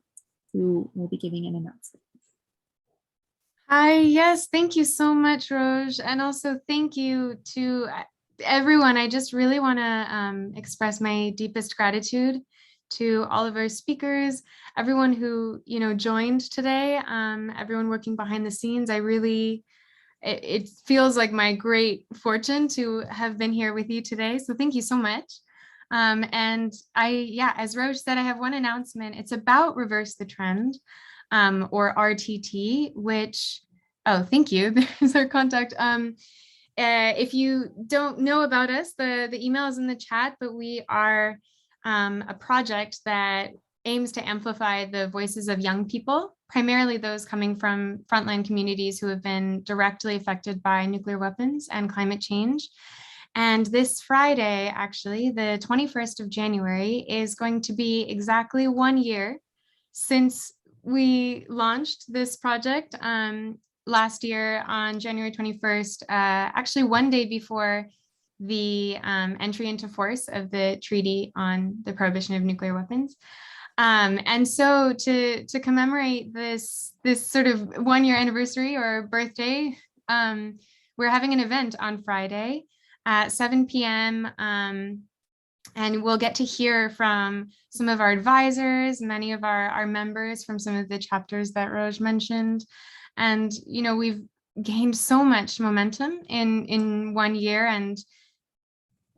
who will be giving an announcement. Hi, yes, thank you so much, Roj. And also thank you to everyone. I just really want to express my deepest gratitude to all of our speakers, everyone who, joined today, everyone working behind the scenes. It feels like my great fortune to have been here with you today. So thank you so much. And as Roj said, I have one announcement. It's about Reverse the Trend, or RTT, which, thank you. There's our contact. If you don't know about us, the email is in the chat, but we are a project that aims to amplify the voices of young people, primarily those coming from frontline communities who have been directly affected by nuclear weapons and climate change. And this Friday, actually, the 21st of January, is going to be exactly 1 year since we launched this project last year on January 21st, actually 1 day before the entry into force of the Treaty on the Prohibition of Nuclear Weapons. And so to commemorate this sort of 1 year anniversary or birthday, we're having an event on Friday at 7 p.m. And we'll get to hear from some of our advisors, many of our members from some of the chapters that Roj mentioned. And, we've gained so much momentum in 1 year and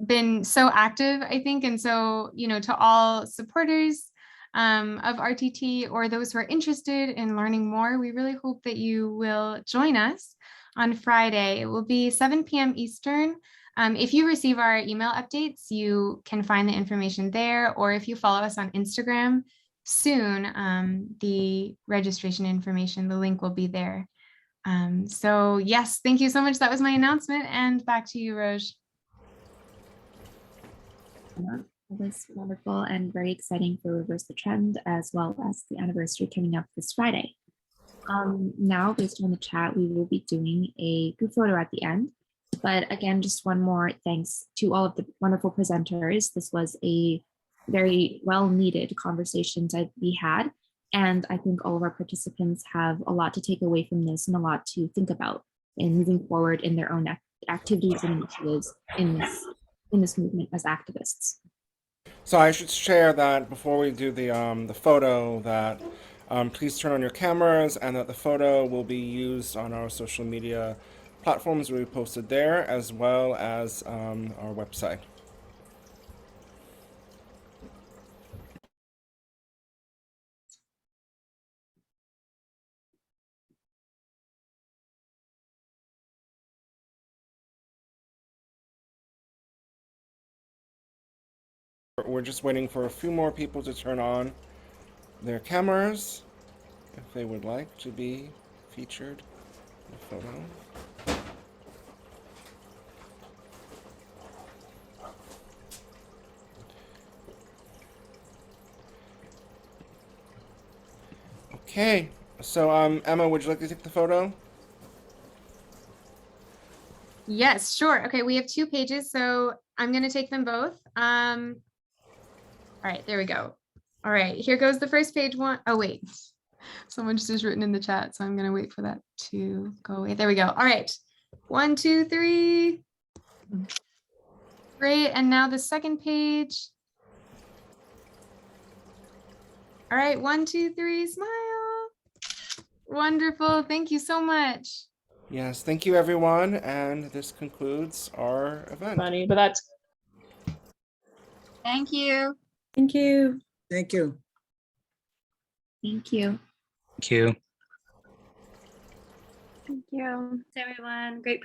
been so active, I think. And so, to all supporters of RTT or those who are interested in learning more, we really hope that you will join us on Friday. It will be 7 p.m. Eastern. If you receive our email updates, you can find the information there, or if you follow us on Instagram soon, the registration information, the link will be there. So yes, thank you so much. That was my announcement, and back to you, Roj. It was wonderful and very exciting for Reverse the Trend, as well as the anniversary coming up this Friday. Now, based on the chat, we will be doing a group photo at the end. But again, just one more thanks to all of the wonderful presenters. This was a very well-needed conversation that we had. And I think all of our participants have a lot to take away from this and a lot to think about in moving forward in their own activities and initiatives in this movement as activists. So I should share that before we do the photo that please turn on your cameras, and that the photo will be used on our social media platforms will be posted there, as well as our website. We're just waiting for a few more people to turn on their cameras if they would like to be featured in the photo. Okay, so Emma, would you like to take the photo? Yes, sure. Okay, we have 2 pages, so I'm going to take them both. All right, there we go. All right, here goes the first page one. Oh, wait. Someone just written in the chat, so I'm going to wait for that to go away. There we go. All right. 1, 2, 3. Great. And now the second page. All right. 1, 2, 3. Smile. Wonderful. Thank you so much. Yes, thank you, everyone. And this concludes our event. Funny, but that's. Thank you. Thank you. Thank you. Thank you. Thank you. you. Thanks, everyone. Great presentation.